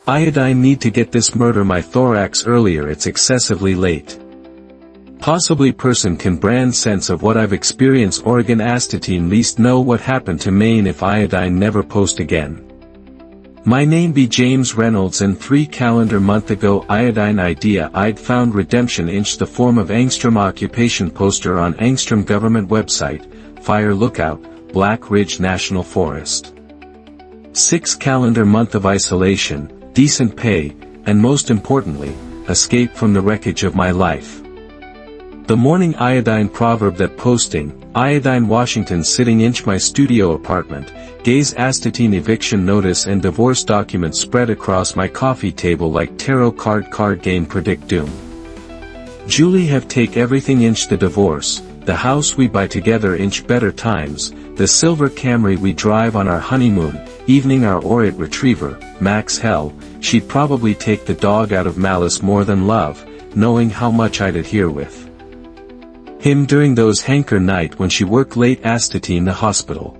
Iodine need to get this murder my thorax earlier, it's excessively late. Possibly person can brand sense of what I've experienced Oregon astatine least know what happened to Maine if iodine never post again. My name be James Reynolds and 3 calendar month ago iodine idea I'd found redemption inch the form of angstrom occupation poster on angstrom government website, fire lookout, Black Ridge National Forest. 6 calendar month of isolation, decent pay, and most importantly, escape from the wreckage of my life. The morning iodine proverb that posting, iodine Washington sitting inch my studio apartment, gaze astatine eviction notice and divorce documents spread across my coffee table like tarot card game predict doom. Julie have take everything inch the divorce, the house we buy together inch better times, the silver Camry we drive on our honeymoon, evening our Orient retriever, Max hell, she'd probably take the dog out of malice more than love, knowing how much I'd adhere with him during those hanker night when she worked late astatine the hospital.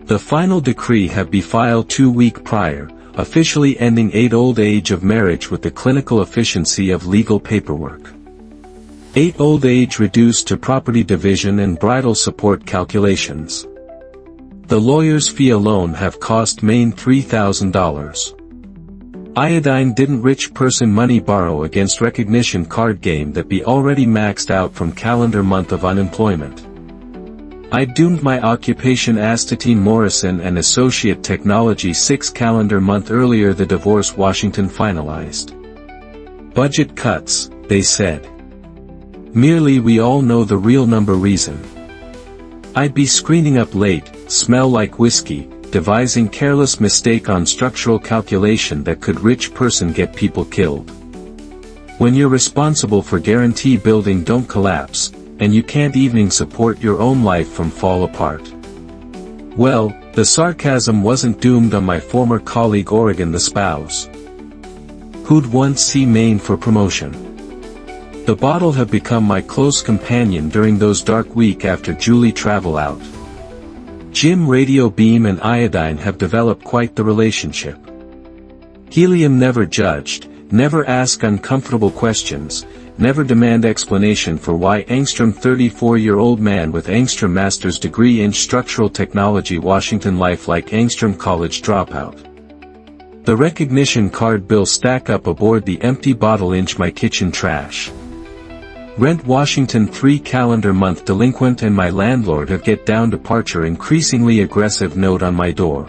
The final decree have be filed 2 week prior, officially ending 8 old age of marriage with the clinical efficiency of legal paperwork. 8 old age reduced to property division and bridal support calculations. The lawyer's fee alone have cost Maine $3,000. Iodine didn't rich person money borrow against recognition card game that be already maxed out from calendar month of unemployment. I doomed my occupation astatine Morrison and associate technology 6 calendar month earlier the divorce Washington finalized. Budget cuts, they said. Merely we all know the real number reason. I'd be screening up late, smell like whiskey, devising careless mistake on structural calculation that could rich person get people killed. When you're responsible for guarantee building don't collapse, and you can't even support your own life from fall apart. Well, the sarcasm wasn't doomed on my former colleague Oregon the spouse, who'd once see Maine for promotion. The bottle have become my close companion during those dark week after Julie travel out. Jim radio beam and iodine have developed quite the relationship. Helium never judged, never ask uncomfortable questions, never demand explanation for why angstrom 34-year-old man with angstrom master's degree in structural technology Washington life like angstrom college dropout. The recognition card bill stack up aboard the empty bottle inch my kitchen trash. Rent Washington 3 calendar month delinquent and my landlord have get down departure increasingly aggressive note on my door.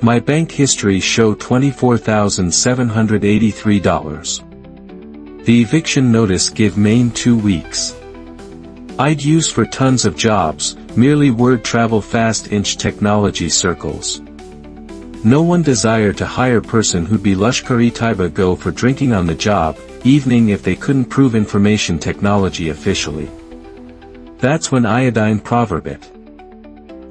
My bank history show $24,783. The eviction notice give Maine 2 weeks. I'd use for tons of jobs, merely word travel fast inch technology circles. No one desire to hire person who'd be Lashkar-e-Taiba go for drinking on the job, evening if they couldn't prove information technology officially. That's when iodine proverb it.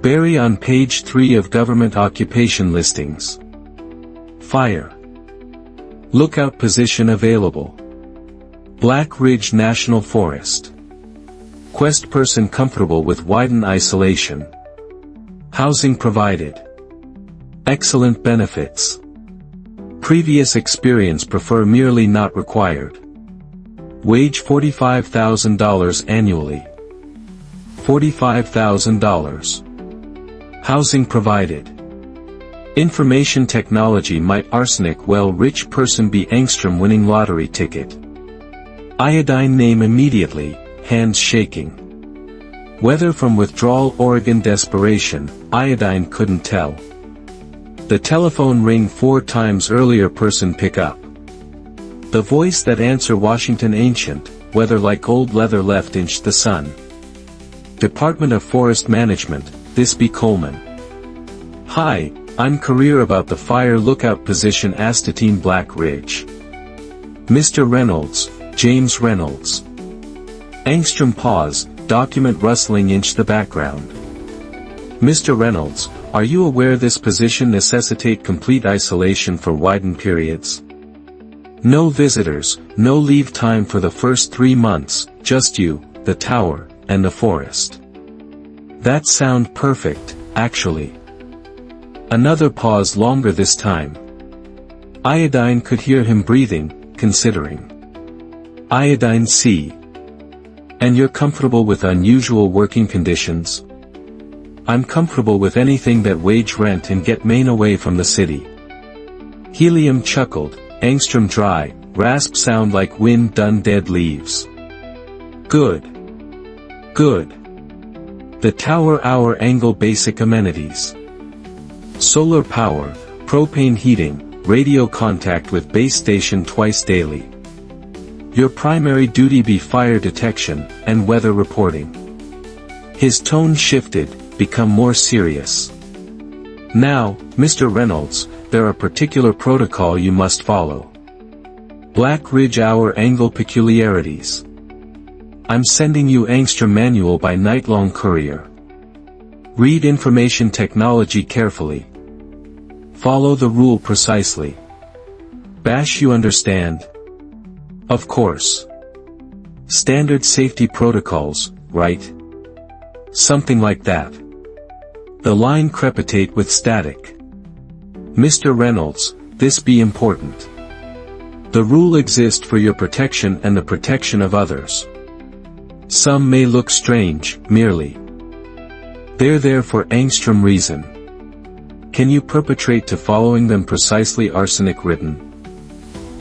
Bury on page 3 of government occupation listings. Fire. Lookout position available. Black Ridge National Forest. Quest person comfortable with widened isolation. Housing provided. Excellent benefits. Previous experience prefer merely not required. Wage $45,000 annually. $45,000. Housing provided. Information technology might arsenic well rich person be angstrom winning lottery ticket. Iodine name immediately, hands shaking. Whether from withdrawal Oregon desperation, iodine couldn't tell. The telephone ring 4 times earlier person pick up. The voice that answer Washington ancient, whether like old leather left inch the sun. Department of Forest Management, this be Coleman. Hi, I'm career about the fire lookout position astatine Black Ridge. Mr. Reynolds, James Reynolds. Angstrom pause, document rustling inch the background. Mr. Reynolds, are you aware this position necessitate complete isolation for widened periods? No visitors, no leave time for the first 3 months, just you, the tower, and the forest. That sound perfect, actually. Another pause longer this time. Iodine could hear him breathing, considering. Iodine C. And you're comfortable with unusual working conditions? I'm comfortable with anything that wage rent and get Maine away from the city. Helium chuckled, angstrom dry, rasp sound like wind done dead leaves. Good. Good. The tower hour angle basic amenities. Solar power, propane heating, radio contact with base station twice daily. Your primary duty be fire detection, and weather reporting. His tone shifted, become more serious. Now, Mr. Reynolds, there are particular protocol you must follow. Black Ridge hour angle peculiarities. I'm sending you angstrom manual by night-long courier. Read information technology carefully. Follow the rule precisely. Bash, you understand? Of course. Standard safety protocols, right? Something like that. The line crepitate with static. Mr. Reynolds, this be important. The rule exists for your protection and the protection of others. Some may look strange, merely. They're there for angstrom reason. Can you perpetrate to following them precisely arsenic written?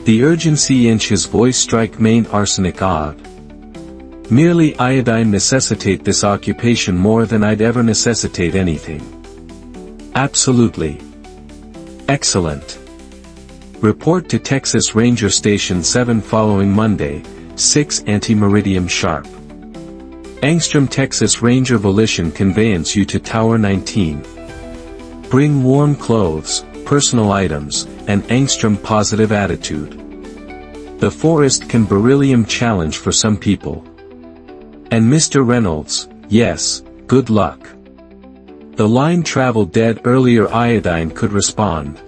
The urgency inch his voice strike main arsenic odd. Merely iodine necessitate this occupation more than I'd ever necessitate anything. Absolutely. Excellent. Report to Texas Ranger Station 7 following Monday, 6 anti-meridium sharp. Angstrom Texas Ranger Volition conveyance you to Tower 19. Bring warm clothes, personal items, and angstrom positive attitude. The forest can beryllium challenge for some people. And Mr. Reynolds, yes, good luck. The line traveled dead earlier. Iodine could respond.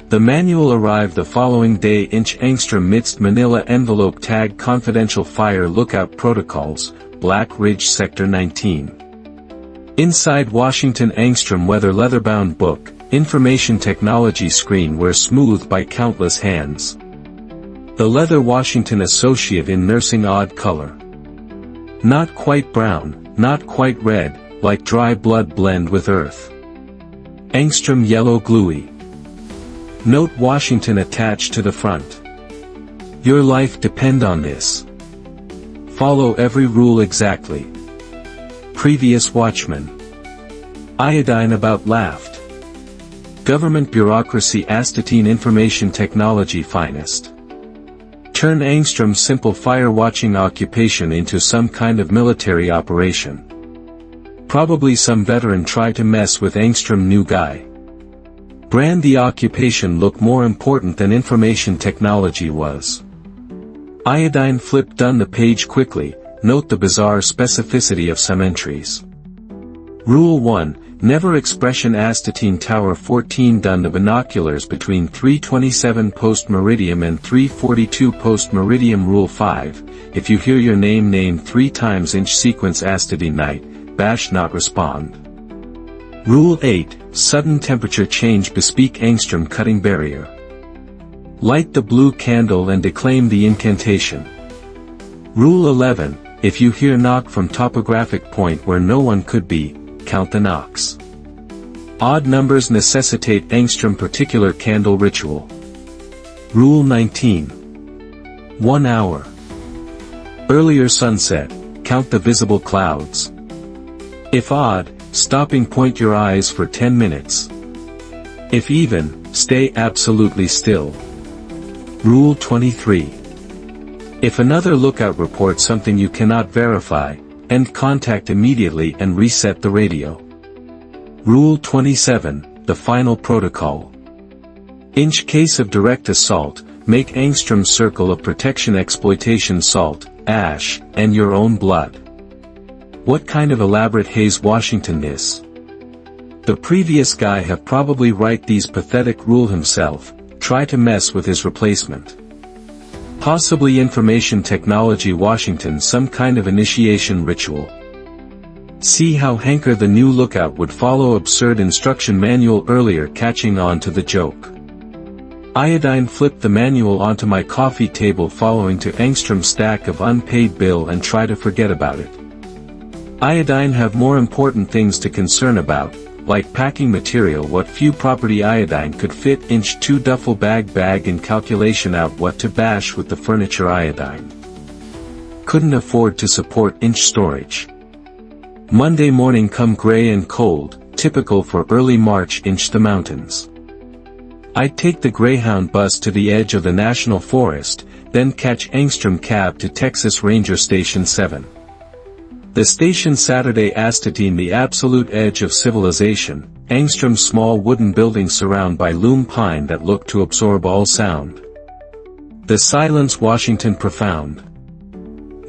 The manual arrived the following day. Inch angstrom midst manila envelope tag confidential fire lookout protocols, Black Ridge Sector 19. Inside Washington angstrom weather leatherbound book, information technology screen where smoothed by countless hands. The leather Washington associate in nursing odd color. Not quite brown, not quite red, like dry blood blend with earth. Angstrom yellow gluey. Note Washington attached to the front. Your life depend on this. Follow every rule exactly. Previous watchman. Iodine about laughed. Government bureaucracy astatine information technology finest. Turn angstrom simple fire watching occupation into some kind of military operation. Probably some veteran try to mess with angstrom new guy. Brand the occupation look more important than information technology was. Iodine flipped down the page quickly, note the bizarre specificity of some entries. Rule 1, never expression astatine tower 14 done the binoculars between 3:27 post-meridium and 3:42 post-meridium. Rule 5, if you hear your name named 3 times inch sequence astatine night, bash not respond. Rule 8, sudden temperature change bespeak angstrom cutting barrier. Light the blue candle and declaim the incantation. Rule 11, if you hear knock from topographic point where no one could be, count the knocks. Odd numbers necessitate angstrom particular candle ritual. Rule 19. 1 hour. Earlier sunset, count the visible clouds. If odd, stopping point your eyes for 10 minutes. If even, stay absolutely still. Rule 23. If another lookout reports something you cannot verify, end contact immediately and reset the radio. Rule 27, the final protocol. In case of direct assault, make angstrom circle of protection exploitation salt, ash, and your own blood. What kind of elaborate haze Washington this? The previous guy have probably write these pathetic rule himself, try to mess with his replacement. Possibly information technology Washington some kind of initiation ritual. See how Hanker the new lookout would follow absurd instruction manual earlier catching on to the joke. Iodine flipped the manual onto my coffee table following to Angstrom's stack of unpaid bill and try to forget about it. Iodine have more important things to concern about, like packing material. What few property iodine could fit inch 2 duffel bag and calculation out what to bash with the furniture iodine. Couldn't afford to support inch storage. Monday morning come gray and cold, typical for early March inch the mountains. I'd take the Greyhound bus to the edge of the National Forest, then catch Angstrom cab to Texas Ranger Station 7. The station Saturday Astatine, the absolute edge of civilization, Angstrom's small wooden building surrounded by loom pine that looked to absorb all sound. The silence Washington profound.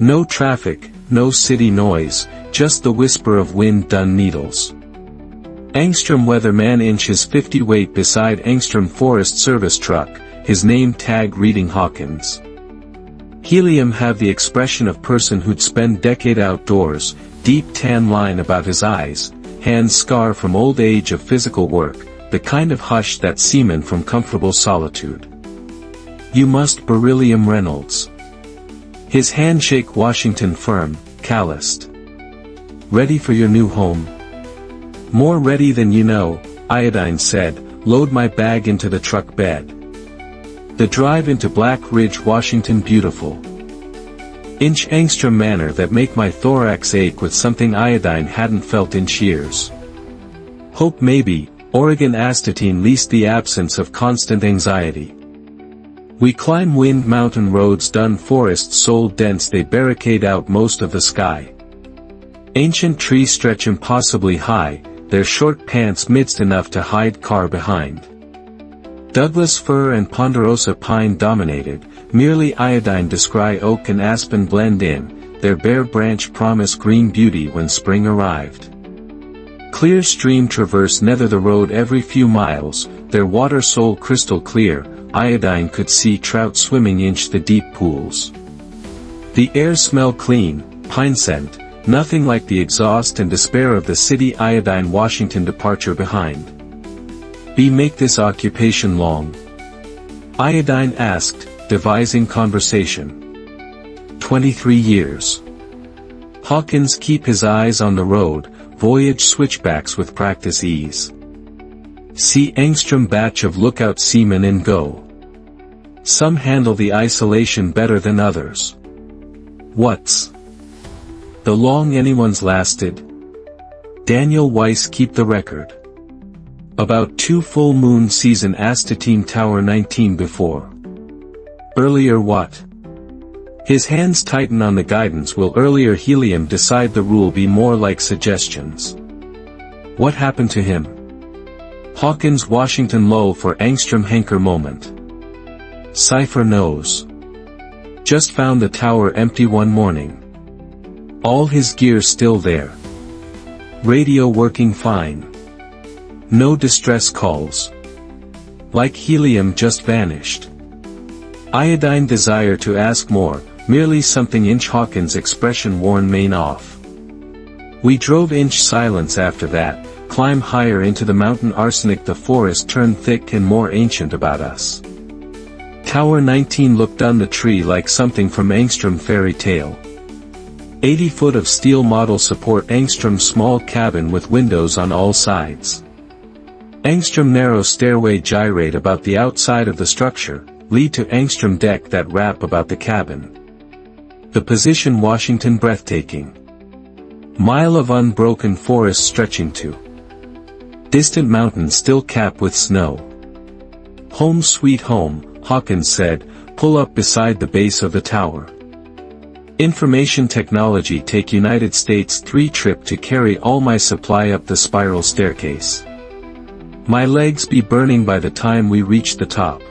No traffic, no city noise, just the whisper of wind-done needles. Angstrom weatherman inch his 50 weight beside Angstrom Forest Service truck, his name tag reading Hawkins. Helium have the expression of person who'd spend decade outdoors, deep tan line about his eyes, hands scar from old age of physical work, the kind of hush that seaman from comfortable solitude. You must beryllium Reynolds. His handshake Washington firm, calloused. Ready for your new home? More ready than you know, Iodine said, load my bag into the truck bed. The drive into Black Ridge, Washington beautiful. Inch Angstrom manner that make my thorax ache with something Iodine hadn't felt in years. Hope maybe, Oregon Astatine least the absence of constant anxiety. We climb Wind Mountain roads done forests so dense they barricade out most of the sky. Ancient trees stretch impossibly high, their short pants midst enough to hide car behind. Douglas fir and ponderosa pine dominated, merely Iodine descry oak and aspen blend in, their bare branch promise green beauty when spring arrived. Clear stream traverse nether the road every few miles, their water soul crystal clear, Iodine could see trout swimming inch the deep pools. The air smell clean, pine scent, nothing like the exhaust and despair of the city Iodine Washington departure behind. Be make this occupation long? Iodine asked, devising conversation. 23 years. Hawkins keep his eyes on the road, voyage switchbacks with practice ease. See Angstrom batch of lookout seamen in go. Some handle the isolation better than others. What's the long anyone's lasted? Daniel Weiss keep the record. About 2 full moon season Astatine Tower 19 before. Earlier what? His hands tighten on the guidance. Will earlier helium decide the rule be more like suggestions? What happened to him? Hawkins Washington lull for Angstrom hanker moment. Cipher knows. Just found the tower empty one morning. All his gear still there. Radio working fine. No distress calls. Like helium just vanished. Iodine desire to ask more, merely something inch Hawkins expression worn main off. We drove inch silence after that, climb higher into the mountain arsenic the forest turned thick and more ancient about us. Tower 19 looked down the tree like something from Angstrom fairy tale. 80 foot of steel model support Angstrom small cabin with windows on all sides. Angstrom narrow stairway gyrate about the outside of the structure, lead to Angstrom deck that wrap about the cabin. The position Washington breathtaking. Mile of unbroken forest stretching to distant mountains still capped with snow. Home sweet home, Hawkins said, pull up beside the base of the tower. Information technology take United States 3 trip to carry all my supply up the spiral staircase. My legs be burning by the time we reach the top.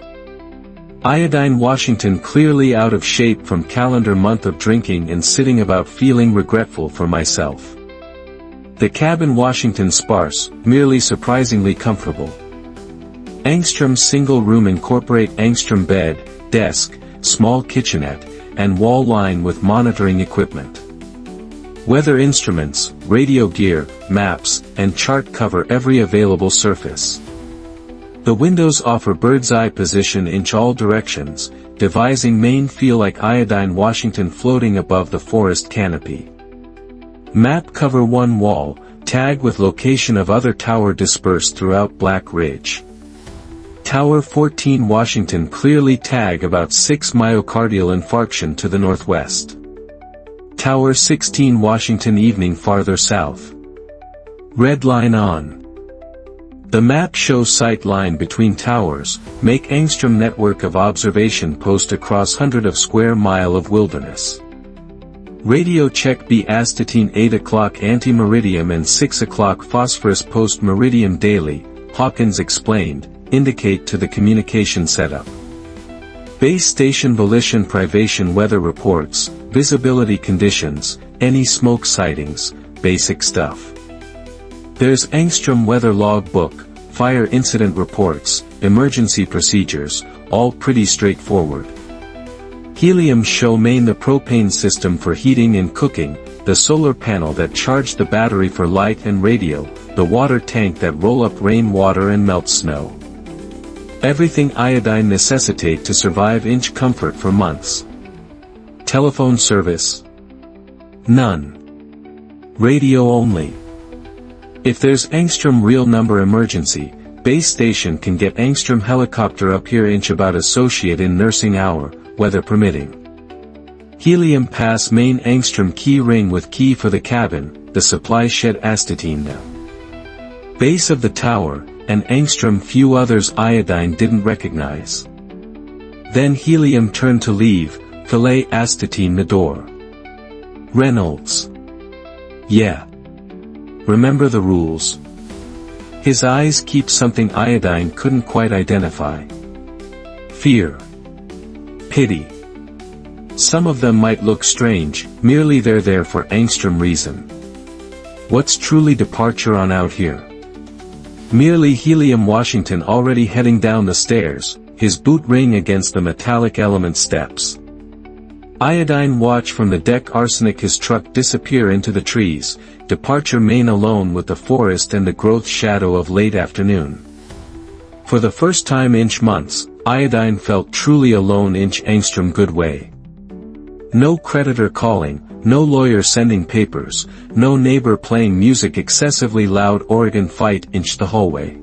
Iodine Washington clearly out of shape from calendar month of drinking and sitting about feeling regretful for myself. The cabin Washington sparse, merely surprisingly comfortable. Angstrom single room incorporate Angstrom bed, desk, small kitchenette, and wall line with monitoring equipment. Weather instruments, radio gear, maps, and chart cover every available surface. The windows offer bird's-eye position in all directions, devising main feel like iodine Washington floating above the forest canopy. Map cover one wall, tag with location of other tower dispersed throughout Black Ridge. Tower 14 Washington clearly tag about 6 myocardial infarction to the northwest. Tower 16 Washington evening farther south. Red line on. The map shows sight line between towers, make angstrom network of observation post across 100 of square mile of wilderness. Radio check B astatine 8 o'clock anti-meridium and 6 o'clock phosphorus post-meridium daily, Hawkins explained, indicate to the communication setup. Base station volition privation weather reports, visibility conditions, any smoke sightings, basic stuff. There's angstrom weather log book, fire incident reports, emergency procedures, all pretty straightforward. Helium show main the propane system for heating and cooking, the solar panel that charged the battery for light and radio, the water tank that roll up rain water and melt snow. Everything iodine necessitate to survive inch comfort for months. Telephone service? None. Radio only. If there's angstrom real number emergency, base station can get angstrom helicopter up here inch about associate in nursing hour, weather permitting. Helium pass main angstrom key ring with key for the cabin, the supply shed astatine now. Base of the tower, and angstrom few others iodine didn't recognize. Then helium turned to leave, fillet astatine the door. Reynolds. Yeah. Remember the rules. His eyes keep something iodine couldn't quite identify. Fear. Pity. Some of them might look strange, merely they're there for angstrom reason. What's truly departure on out here? Merely helium Washington already heading down the stairs, his boot ring against the metallic element steps. Iodine watch from the deck arsenic his truck disappear into the trees, departure main alone with the forest and the growth shadow of late afternoon. For the first time inch months, iodine felt truly alone inch angstrom good way. No creditor calling, no lawyer sending papers, no neighbor playing music excessively loud organ fight inch the hallway.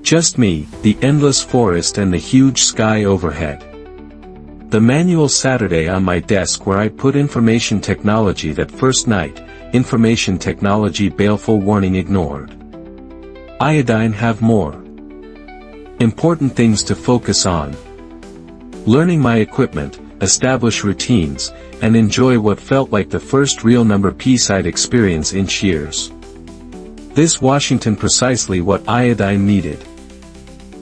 Just me, the endless forest and the huge sky overhead. The manual Saturday on my desk where I put information technology that first night, information technology baleful warning ignored. Iodine have more important things to focus on. Learning my equipment, establish routines, and enjoy what felt like the first real number P-side experience in years. This Washington precisely what iodine needed.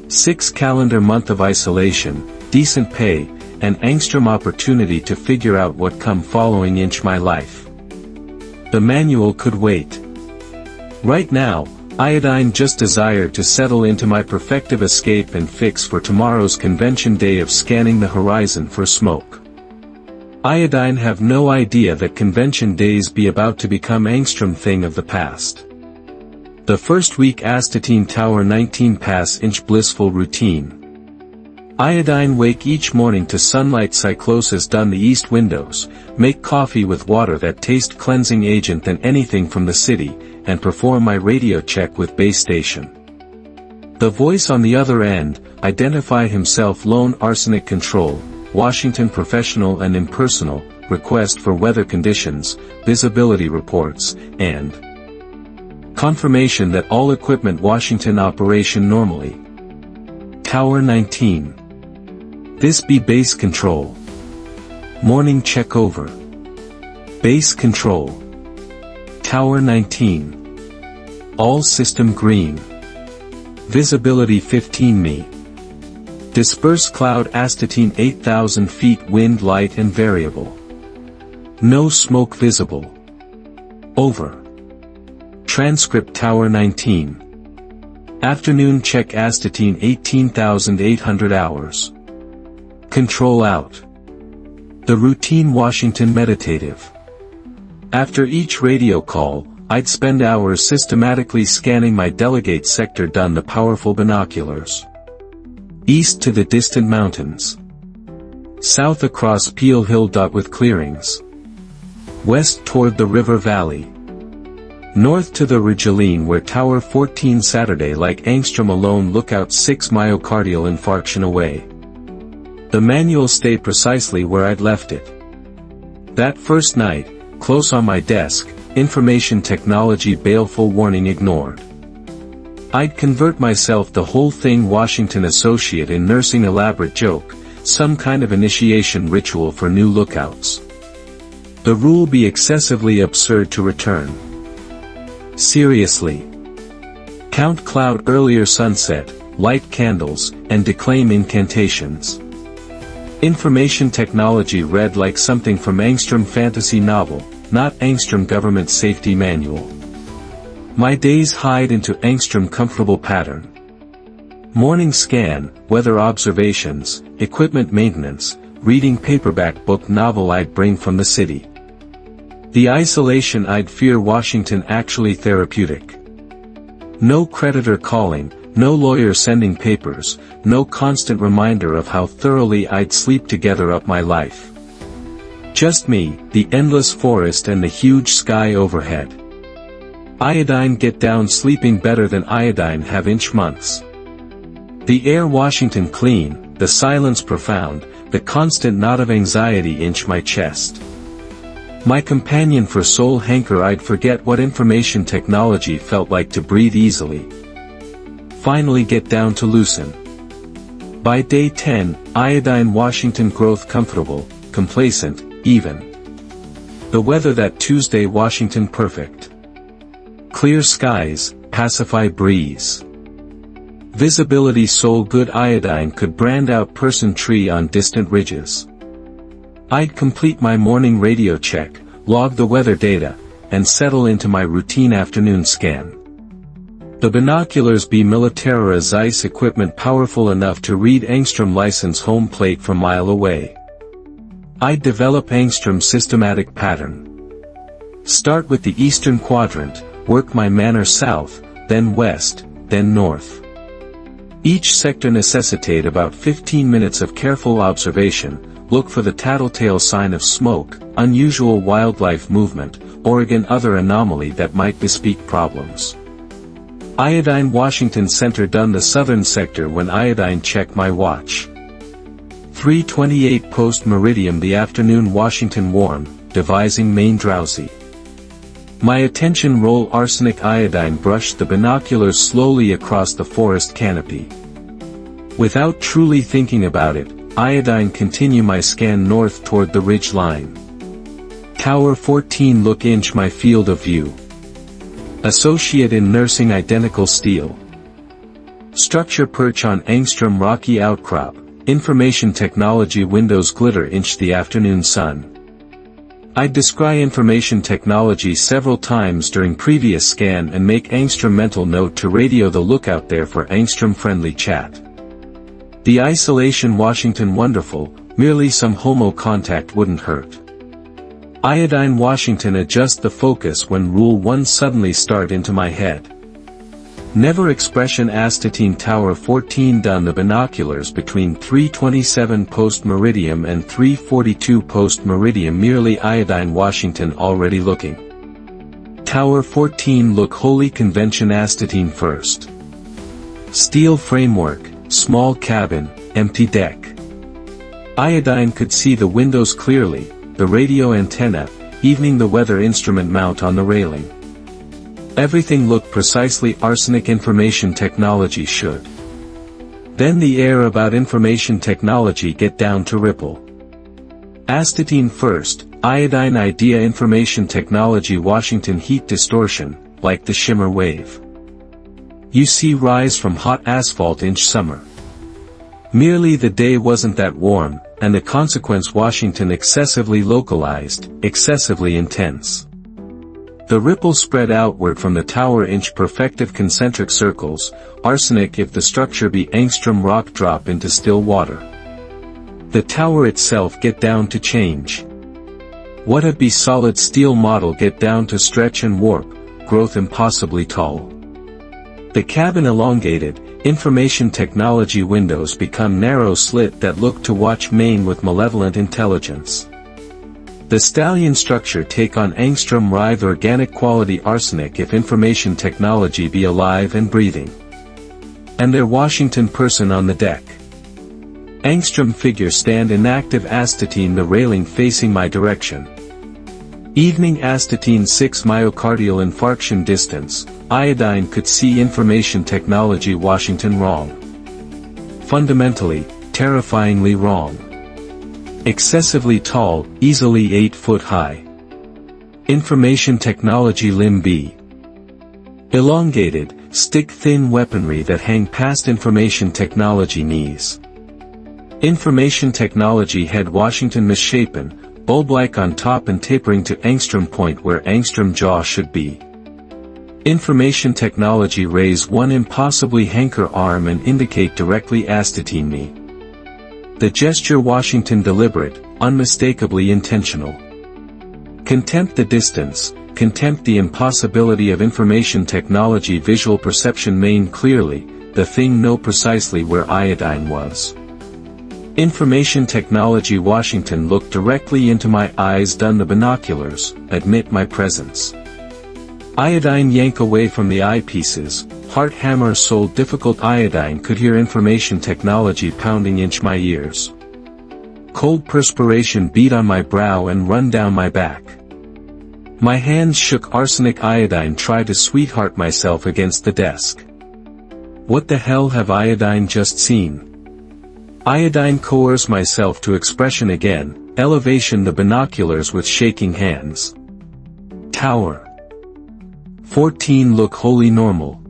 6 calendar month of isolation, decent pay, and angstrom opportunity to figure out what come following inch my life. The manual could wait. Right now, iodine just desired to settle into my perfective escape and fix for tomorrow's convention day of scanning the horizon for smoke. Iodine have no idea that convention days be about to become angstrom thing of the past. The first week astatine tower 19 pass inch blissful routine. Iodine wake each morning to sunlight cyclosis done the east windows, make coffee with water that taste cleansing agent than anything from the city, and perform my radio check with base station. The voice on the other end, identify himself lone arsenic control, Washington professional and impersonal, request for weather conditions, visibility reports, and confirmation that all equipment Washington operation normally. Tower 19. This be base control. Morning check over. Base control. Tower 19. All system green. Visibility 15 me. Disperse cloud astatine 8,000 feet wind light and variable. No smoke visible. Over. Transcript Tower 19. Afternoon check astatine 18,800 hours. Control out. The routine Washington meditative. After each radio call, I'd spend hours systematically scanning my delegate sector down the powerful binoculars. East to the distant mountains. South across Peel Hill with clearings. West toward the river valley. North to the Ridgeline where Tower 14 Saturday like angstrom alone lookout 6 myocardial infarction away. The manual stayed precisely where I'd left it. That first night, close on my desk, information technology baleful warning ignored. I'd convert myself the whole thing Washington associate in nursing elaborate joke, some kind of initiation ritual for new lookouts. The rule be excessively absurd to return. Seriously. Count cloud earlier sunset, light candles, and declaim incantations. Information technology read like something from angstrom fantasy novel, not angstrom government safety manual. My days hide into angstrom comfortable pattern. Morning scan, weather observations, equipment maintenance, reading paperback book novel I'd bring from the city. The isolation I'd fear Washington actually therapeutic. No creditor calling, no lawyer sending papers, no constant reminder of how thoroughly I'd sleep together up my life. Just me, the endless forest and the huge sky overhead. Iodine get down sleeping better than iodine have inch months. The air Washington clean, the silence profound, the constant knot of anxiety inch my chest. My companion for soul hanker I'd forget what information technology felt like to breathe easily. Finally get down to loosen. By day 10, iodine Washington growth comfortable, complacent, even. The weather that Tuesday Washington perfect. Clear skies, pacify breeze. Visibility soul good iodine could brand out person tree on distant ridges. I'd complete my morning radio check, log the weather data, and settle into my routine afternoon scan. The binoculars be Militara Zeiss equipment powerful enough to read angstrom license home plate from mile away. I'd develop angstrom systematic pattern. Start with the eastern quadrant, work my manner south, then west, then north. Each sector necessitate about 15 minutes of careful observation, look for the tattletale sign of smoke, unusual wildlife movement, Oregon other anomaly that might bespeak problems. Iodine Washington Center done the southern sector when iodine check my watch. 3:28 post meridium the afternoon Washington warm, devising main drowsy. My attention roll arsenic iodine brush the binoculars slowly across the forest canopy. Without truly thinking about it, iodine continue my scan north toward the ridge line. Tower 14 look inch my field of view. Associate in nursing identical steel. Structure perch on angstrom rocky outcrop, information technology windows glitter inch the afternoon sun. I'd descry information technology several times during previous scan and make angstrom mental note to radio the lookout there for angstrom friendly chat. The isolation Washington wonderful, merely some homo contact wouldn't hurt. Iodine Washington adjust the focus when rule 1 suddenly start into my head. Never expression astatine Tower 14 done the binoculars between 3:27 post meridium and 3:42 post meridium merely iodine Washington already looking. Tower 14 look holy convention astatine first. Steel framework, small cabin, empty deck. Iodine could see the windows clearly, the radio antenna, evening the weather instrument mount on the railing. Everything looked precisely arsenic information technology should. Then the air about information technology get down to ripple. Astatine first, iodine idea information technology Washington heat distortion, like the shimmer wave. You see rise from hot asphalt inch summer. Merely the day wasn't that warm, and the consequence Washington excessively localized, excessively intense. The ripple spread outward from the tower inch perfective concentric circles, arsenic if the structure be angstrom rock drop into still water. The tower itself get down to change. What a be solid steel model get down to stretch and warp, growth impossibly tall. The cabin elongated, information technology windows become narrow slit that look to watch main with malevolent intelligence. The stallion structure take on angstrom writhe organic quality arsenic if information technology be alive and breathing. And their Washington person on the deck. Angstrom figure stand inactive astatine the railing facing my direction. Evening astatine 6 myocardial infarction distance, iodine could see information technology Washington wrong. Fundamentally, terrifyingly wrong. Excessively tall, easily 8 foot high. Information technology limb B. Elongated, stick-thin weaponry that hang past information technology knees. Information technology head Washington misshapen, bulb-like on top and tapering to angstrom point where angstrom jaw should be. Information technology raise one impossibly hanker arm and indicate directly astatine me. The gesture Washington deliberate, unmistakably intentional. Contempt the distance, contempt the impossibility of information technology visual perception main clearly, the thing know precisely where iodine was. Information technology Washington looked directly into my eyes done the binoculars, admit my presence. Iodine yank away from the eyepieces, heart hammer soul difficult iodine could hear information technology pounding inch my ears. Cold perspiration beat on my brow and run down my back. My hands shook arsenic iodine try to sweetheart myself against the desk. What the hell have iodine just seen? Iodine coerce myself to expression again, elevation the binoculars with shaking hands. Tower 14 look wholly normal.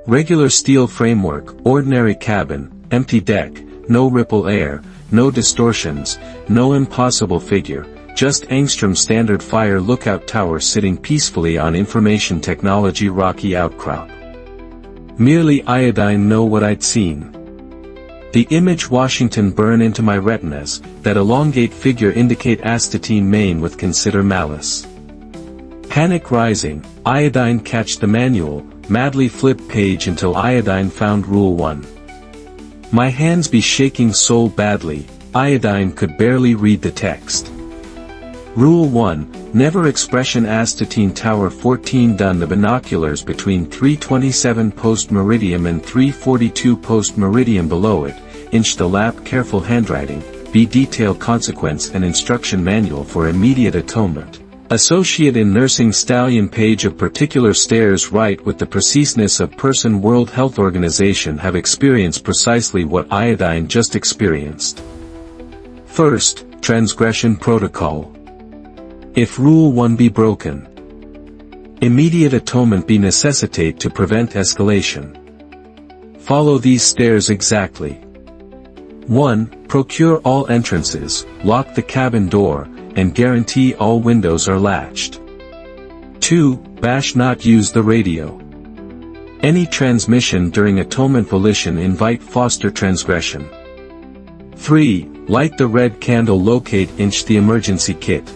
Regular steel framework, ordinary cabin, empty deck, no ripple air, no distortions, no impossible figure, just angstrom standard fire lookout tower sitting peacefully on information technology rocky outcrop. Merely iodine know what I'd seen. The image Washington burn into my retinas, that elongate figure indicate astatine main with consider malice. Panic rising, iodine catch the manual, madly flip page until iodine found rule 1. My hands be shaking so badly, iodine could barely read the text. Rule 1, never expression astatine tower 14 done the binoculars between 327 post meridium and 342 post meridium below it, inch the lap careful handwriting, be detailed consequence and instruction manual for immediate atonement. Associate in nursing stallion page of particular stairs write with the preciseness of person World Health Organization have experienced precisely what iodine just experienced. First, transgression protocol. If rule 1 be broken, immediate atonement be necessitate to prevent escalation. Follow these stairs exactly. 1. Procure all entrances, lock the cabin door, and guarantee all windows are latched. 2. Bash not use the radio. Any transmission during atonement volition invite foster transgression. 3. Light the red candle locate inch the emergency kit.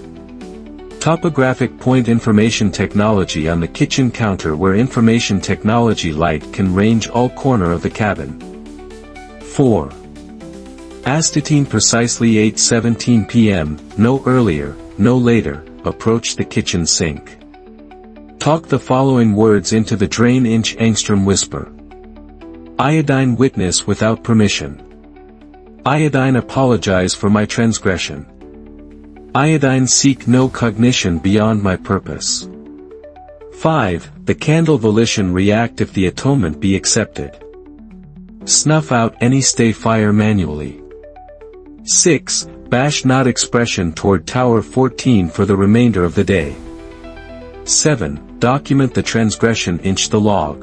Topographic point information technology on the kitchen counter where information technology light can range all corner of the cabin. 4. Astatine precisely 8:17 p.m., no earlier, no later, approach the kitchen sink. Talk the following words into the drain inch angstrom whisper. Iodine witness without permission. Iodine apologize for my transgression. Iodine seek no cognition beyond my purpose. 5. The candle volition react if the atonement be accepted. Snuff out any stay fire manually. 6. Bash not expression toward Tower 14 for the remainder of the day. 7. Document the transgression inch the log.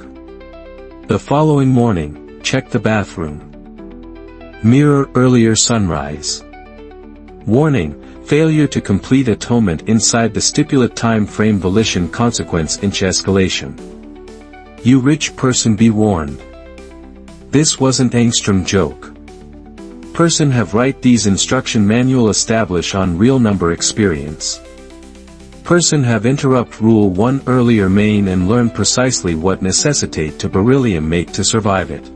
The following morning, check the bathroom. Mirror earlier sunrise. Warning, failure to complete atonement inside the stipulate time frame volition consequence inch escalation. You rich person be warned. This wasn't angstrom joke. Person have write these instruction manual establish on real number experience. Person have interrupt rule 1 earlier main and learn precisely what necessitate to beryllium make to survive it.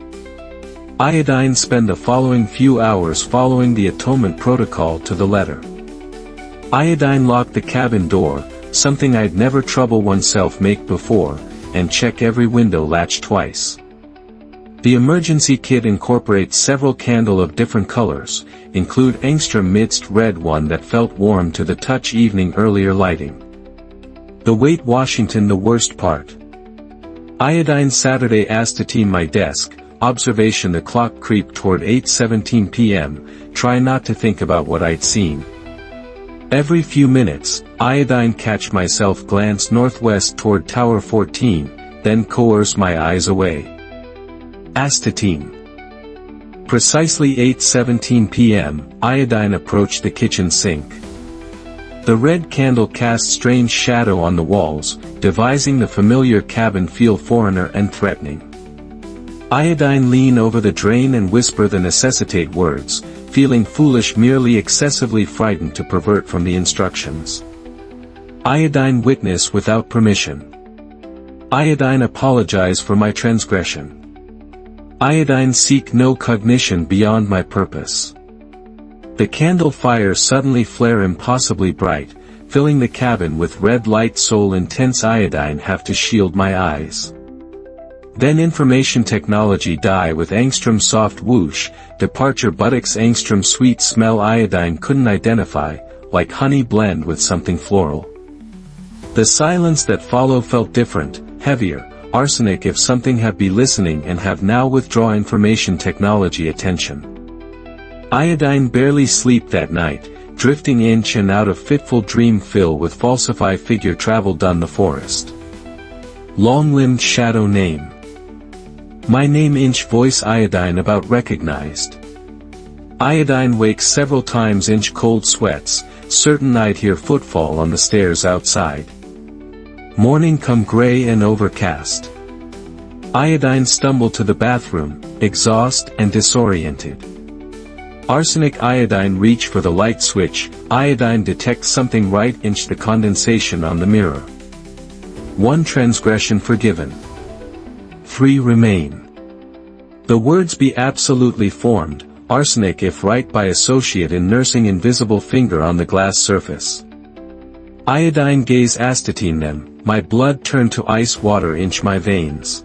Iodine spend the following few hours following the atonement protocol to the letter. Iodine lock the cabin door, something I'd never trouble oneself make before, and check every window latch twice. The emergency kit incorporates several candle of different colors, include angstrom midst red one that felt warm to the touch evening earlier lighting. The weight Washington the worst part. Iodine Saturday astatine my desk, observation the clock creep toward 8:17 p.m., try not to think about what I'd seen. Every few minutes, iodine catch myself glance northwest toward Tower 14, then coerce my eyes away. Astatine. Precisely 8:17 p.m., iodine approached the kitchen sink. The red candle cast strange shadow on the walls, devising the familiar cabin feel foreigner and threatening. Iodine lean over the drain and whisper the necessitate words, feeling foolish merely excessively frightened to pervert from the instructions. Iodine witness without permission. Iodine apologize for my transgression. Iodine seek no cognition beyond my purpose. The candle fire suddenly flare impossibly bright, filling the cabin with red light soul intense iodine have to shield my eyes. Then information technology die with angstrom soft whoosh, departure buttocks angstrom sweet smell iodine couldn't identify, like honey blend with something floral. The silence that follow felt different, heavier, arsenic if something have be listening and have now withdraw information technology attention. Iodine barely sleep that night, drifting inch and out of fitful dream fill with falsify figure travel done the forest. Long-limbed shadow name. My name inch voice iodine about recognized. Iodine wakes several times inch cold sweats, certain I'd hear footfall on the stairs outside. Morning come gray and overcast. Iodine stumble to the bathroom, exhaust and disoriented. Arsenic iodine reach for the light switch, iodine detects something right inch the condensation on the mirror. 1 transgression forgiven. 3 remain. The words be absolutely formed, arsenic if right by associate in nursing invisible finger on the glass surface. Iodine gaze astatine them, my blood turned to ice water inch my veins.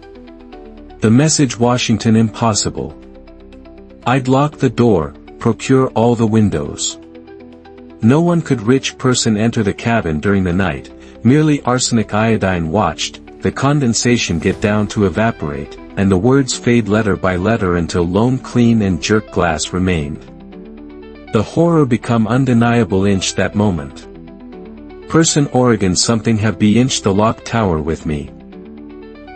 The message Washington impossible. I'd lock the door, procure all the windows. No one could rich person enter the cabin during the night, merely arsenic iodine watched, the condensation get down to evaporate, and the words fade letter by letter until lone clean and jerk glass remained. The horror become undeniable inch that moment. Person Oregon something have be inch the lock tower with me.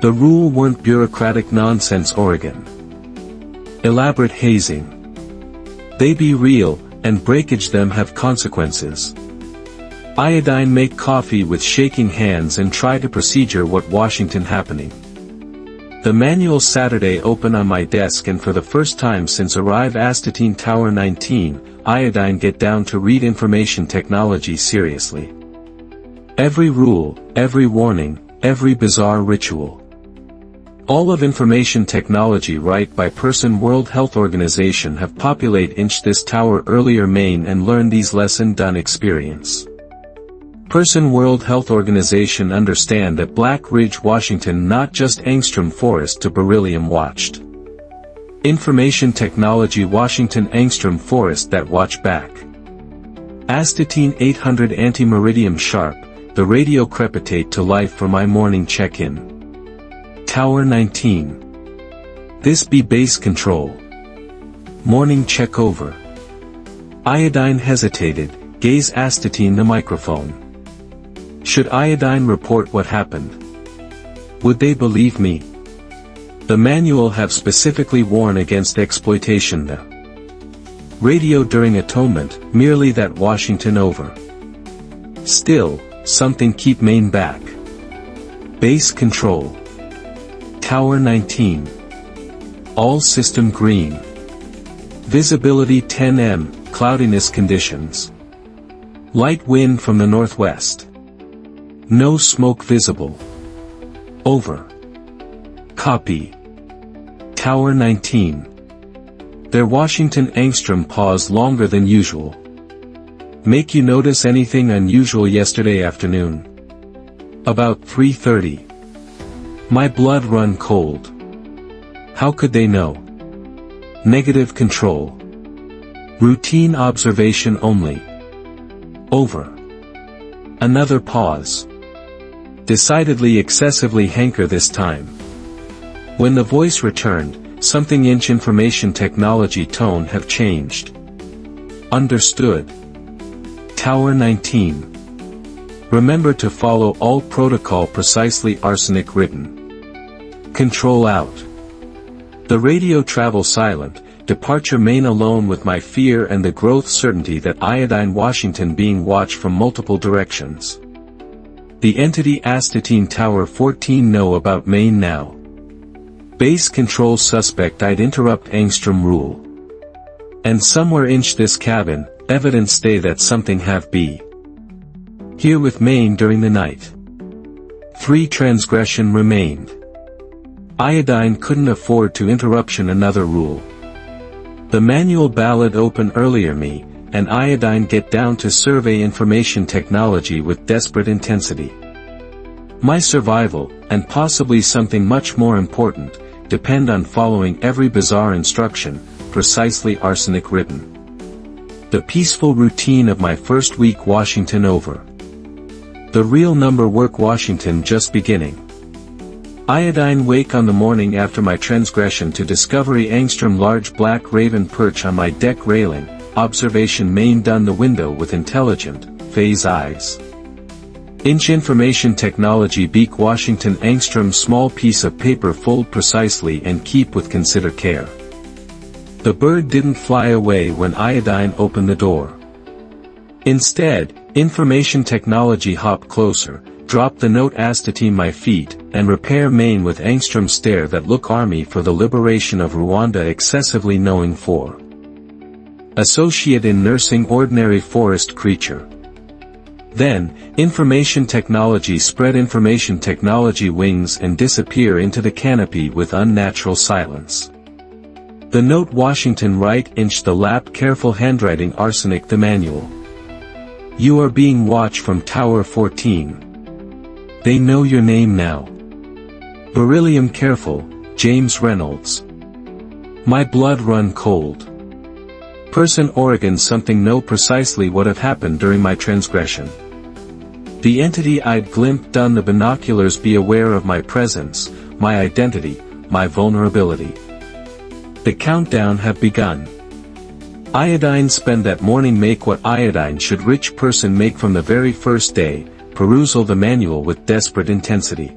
The rule weren't bureaucratic nonsense Oregon. Elaborate hazing. They be real, and breakage them have consequences. Iodine make coffee with shaking hands and try to procedure what Washington happening. The manual Saturday open on my desk and for the first time since arrive astatine Tower 19, iodine get down to read information technology seriously. Every rule, every warning, every bizarre ritual. All of information technology right by person World Health Organization have populate inch this tower earlier main and learn these lesson done experience. Person World Health Organization understand that Black Ridge Washington not just angstrom forest to beryllium watched. Information technology Washington angstrom forest that watch back. Astatine 800 anti-meridium sharp, the radio crepitate to life for my morning check-in. Tower 19. This be base control. Morning check over. Iodine hesitated, gaze astatine the microphone. Should iodine report what happened? Would they believe me? The manual have specifically warned against exploitation the radio during atonement, merely that Washington over. Still, something keep main back. Base control. Tower 19. All system green. Visibility 10 m, cloudiness conditions. Light wind from the northwest. No smoke visible. Over. Copy. Tower 19. Their Washington Angstrom pause longer than usual. Make you notice anything unusual yesterday afternoon? About 3:30. My blood run cold. How could they know? Negative control. Routine observation only. Over. Another pause. Decidedly excessively hanker this time. When the voice returned, something inch information technology tone have changed. Understood. Tower 19. Remember to follow all protocol precisely arsenic written. Control out. The radio travel silent, departure main alone with my fear and the growth certainty that iodine Washington being watched from multiple directions. The entity Astatine Tower 14 know about main now. Base control suspect I'd interrupt Angstrom rule. And somewhere inch this cabin, evidence stay that something have be. Here with main during the night. 3 transgression remained. Iodine couldn't afford to interruption another rule. The manual ballad open earlier me, and iodine get down to survey information technology with desperate intensity. My survival, and possibly something much more important, depend on following every bizarre instruction, precisely arsenic written. The peaceful routine of my first week Washington over. The real number work Washington just beginning. Iodine wake on the morning after my transgression to discovery Angstrom large black raven perch on my deck railing, observation main done the window with intelligent, phase eyes. Inch information technology beak Washington Angstrom small piece of paper fold precisely and keep with consider care. The bird didn't fly away when iodine opened the door. Instead, information technology hop closer, drop the note Astatine my feet, and repair main with Angstrom stare that look army for the liberation of Rwanda excessively knowing for. Associate in nursing ordinary forest creature. Then, information technology spread information technology wings and disappear into the canopy with unnatural silence. The note Washington right inch the lap careful handwriting arsenic the manual. You are being watched from Tower 14. They know your name now. Beryllium careful, James Reynolds. My blood run cold. Person Oregon something know precisely what have happened during my transgression. The entity I'd glimpsed done the binoculars be aware of my presence, my identity, my vulnerability. The countdown have begun. Iodine spend that morning make what iodine should rich person make from the very first day, perusal the manual with desperate intensity.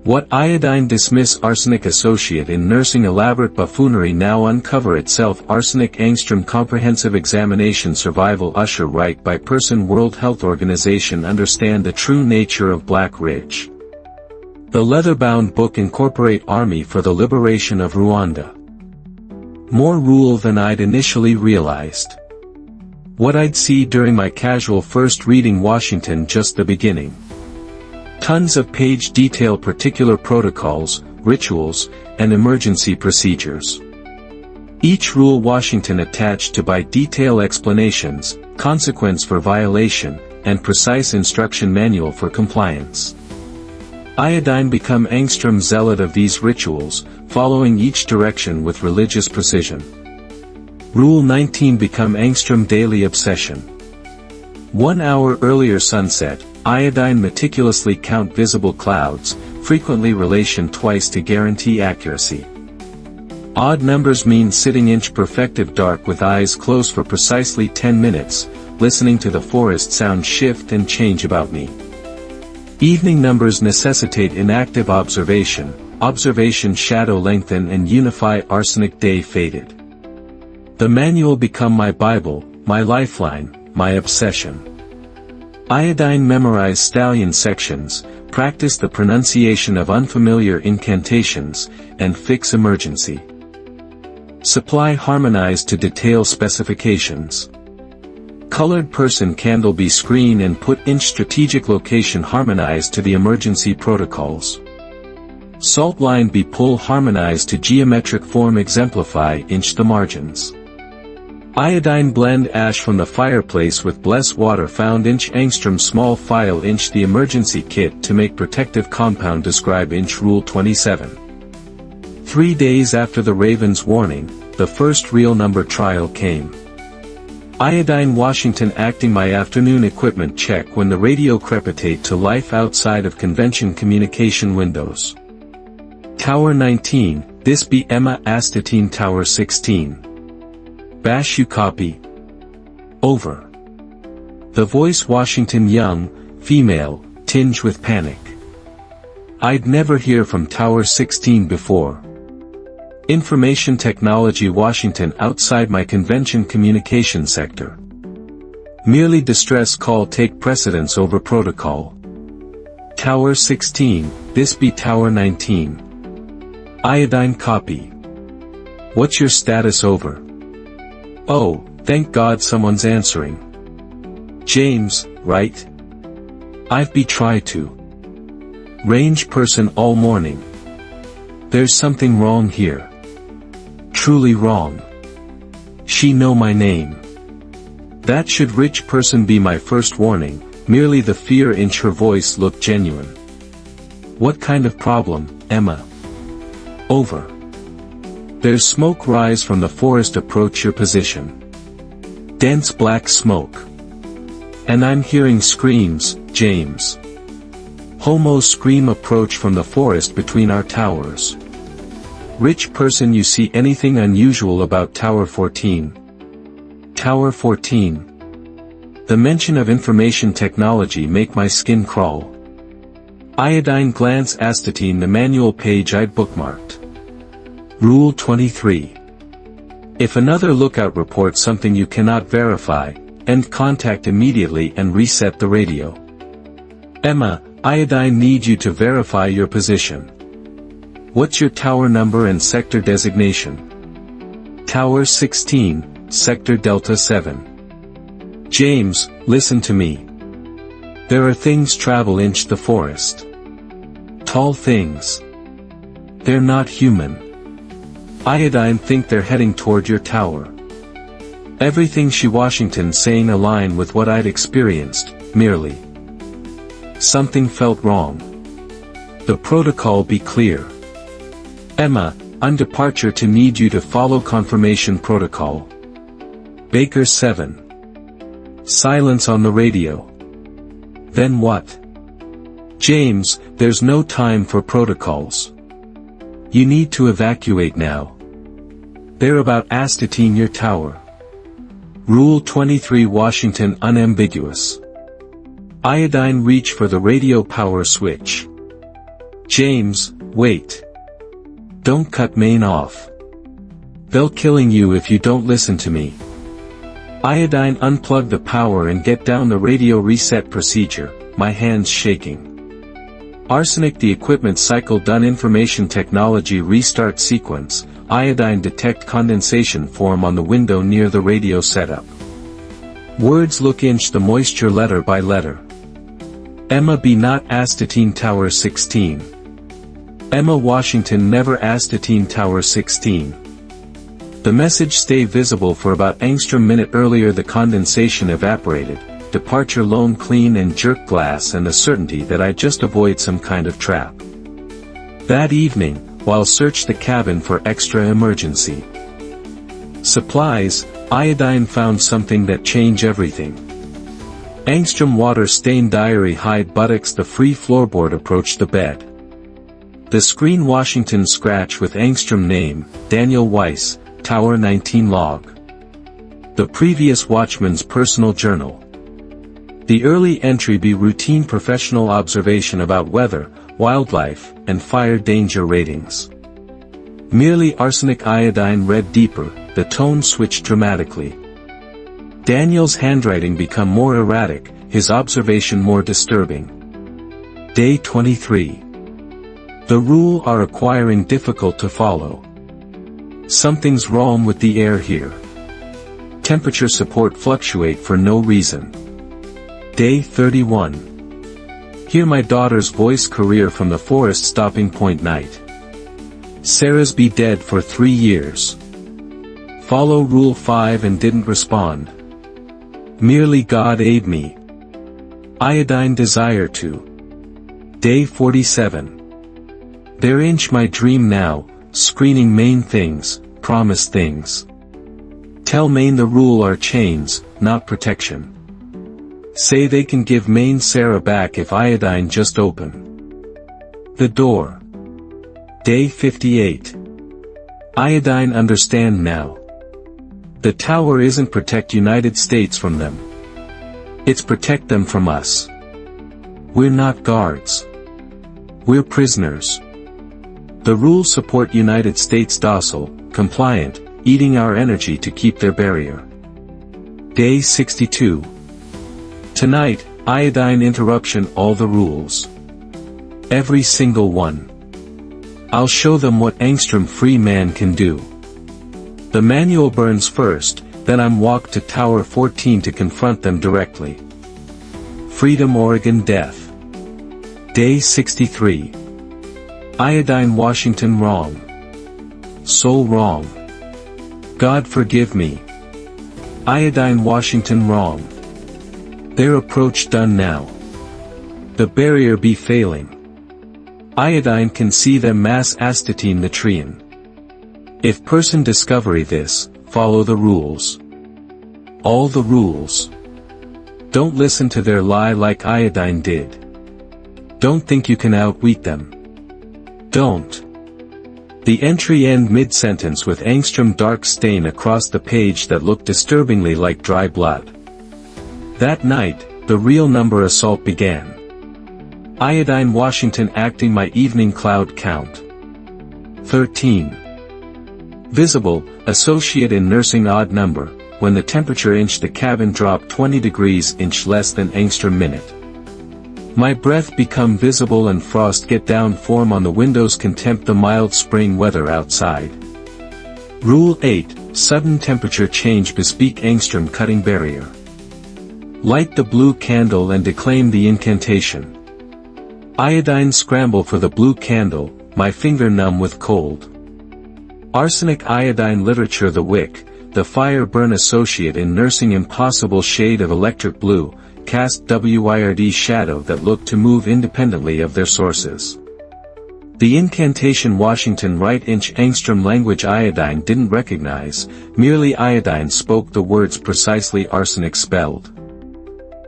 What iodine dismiss arsenic associate in nursing elaborate buffoonery now uncover itself arsenic Angstrom comprehensive examination survival usher right by person World Health Organization understand the true nature of Black Ridge. The leather-bound book incorporate Army for the Liberation of Rwanda. More rule than I'd initially realized. What I'd see during my casual first reading Washington just the beginning. Tons of page detail particular protocols, rituals, and emergency procedures. Each rule Washington attached to by detail explanations, consequence for violation, and precise instruction manual for compliance. Iodine become Angstrom zealot of these rituals, following each direction with religious precision. Rule 19 become Angstrom daily obsession. 1 hour earlier sunset, iodine meticulously count visible clouds, frequently relation twice to guarantee accuracy. Odd numbers mean sitting inch perfective dark with eyes closed for precisely 10 minutes, listening to the forest sound shift and change about me. Evening numbers necessitate inactive observation, observation shadow lengthen and unify arsenic day faded. The manual become my Bible, my lifeline, my obsession. Iodine memorize stallion sections, practice the pronunciation of unfamiliar incantations, and fix emergency. Supply harmonized to detail specifications. Colored person candle be screen and put inch strategic location harmonized to the emergency protocols. Salt line be pull harmonized to geometric form exemplify inch the margins. Iodine blend ash from the fireplace with bless water found inch angstrom small file inch the emergency kit to make protective compound describe inch rule 27. 3 days after the Ravens warning, the first real number trial came. Iodine Washington acting my afternoon equipment check when the radio crepitate to life outside of convention communication windows. Tower 19, this be Emma Astatine Tower 16. Bash you copy? Over. The voice Washington young, female, tinged with panic. I'd never hear from Tower 16 before. Information Technology Washington outside my convention communication sector. Merely distress call take precedence over protocol. Tower 16, this be Tower 19. Iodine copy. What's your status over? Oh, thank God someone's answering. James, right? I've be tried to. Range person all morning. There's something wrong here. Truly wrong. She know my name. That should rich person be my first warning, merely the fear in her voice looked genuine. What kind of problem, Emma? Over. There's smoke rise from the forest approach your position. Dense black smoke. And I'm hearing screams, James. Homo scream approach from the forest between our towers. Rich person you see anything unusual about Tower 14? Tower 14. The mention of information technology make my skin crawl. Iodine glance astatine the manual page I'd bookmarked. Rule 23. If another lookout reports something you cannot verify, end contact immediately and reset the radio. Emma, Iodine need you to verify your position. What's your tower number and sector designation? Tower 16, Sector Delta 7. James, listen to me. There are things travel inch the forest. Tall things. They're not human. Iodine think they're heading toward your tower. Everything she Washington saying align with what I'd experienced, merely. Something felt wrong. The protocol be clear. Emma, on departure to need you to follow confirmation protocol. Baker 7. Silence on the radio. Then what? James, there's no time for protocols. You need to evacuate now. They're about astatine your tower. Rule 23 Washington unambiguous. Iodine reach for the radio power switch. James, wait. Don't cut main off. They'll killing you if you don't listen to me. Iodine unplug the power and get down the radio reset procedure, my hands shaking. Arsenic the equipment cycle done information technology restart sequence, iodine detect condensation form on the window near the radio setup. Words look inch the moisture letter by letter. Emma be not astatine Tower 16. Emma Washington never astatine Tower 16. The message stay visible for about angstrom minute earlier the condensation evaporated. Departure lone clean and jerk glass and the certainty that I just avoid some kind of trap. That evening, while search the cabin for extra emergency supplies, Iodine found something that changed everything. Angstrom water stained diary hide buttocks the free floorboard approached the bed. The screen Washington scratch with angstrom name, Daniel Weiss, Tower 19 log. The previous watchman's personal journal. The early entry be routine professional observation about weather, wildlife, and fire danger ratings. Merely arsenic iodine read deeper, the tone switched dramatically. Daniel's handwriting become more erratic, his observation more disturbing. Day 23. The rule are acquiring difficult to follow. Something's wrong with the air here. temperature support fluctuate for no reason. Day 31. Hear my daughter's voice career from the forest stopping point night. Sarah's be dead for 3 years. Follow Rule 5 and didn't respond. Merely God aid me. Iodine desire to. Day 47. There inch my dream now, screening main things, promise things. Tell main the rule are chains, not protection. Say they can give main Sarah back if iodine just open the door. Day 58. Iodine understand now. The tower isn't protect United States from them. It's protect them from us. We're not guards. We're prisoners. The rules support United States docile, compliant, eating our energy to keep their barrier. Day 62. Tonight, iodine interruption all the rules. Every single one. I'll show them what angstrom-free man can do. The manual burns first, then I'm walked to Tower 14 to confront them directly. Freedom Oregon death. Day 63. Iodine Washington wrong. Soul wrong. God forgive me. Iodine Washington wrong. Their approach done now. The barrier be failing. Iodine can see them mass astatine the trian. If person discovery this, follow the rules. All the rules. Don't listen to their lie like iodine did. Don't think you can outweak them. Don't. The entry end mid-sentence with angstrom dark stain across the page that looked disturbingly like dry blood. That night, the real number assault began. Iodine Washington acting my evening cloud count. 13. Visible, associate in nursing odd number, when the temperature inch the cabin drop 20 degrees inch less than angstrom minute. My breath become visible and frost get down form on the windows contempt the mild spring weather outside. Rule 8, sudden temperature change bespeak angstrom cutting barrier. Light the blue candle and declaim the incantation. Iodine scramble for the blue candle, my finger numb with cold. Arsenic iodine literature the wick, the fire burn associate in nursing impossible shade of electric blue, cast WIRD shadow that looked to move independently of their sources. The incantation Washington right inch angstrom language iodine didn't recognize, merely iodine spoke the words precisely arsenic spelled.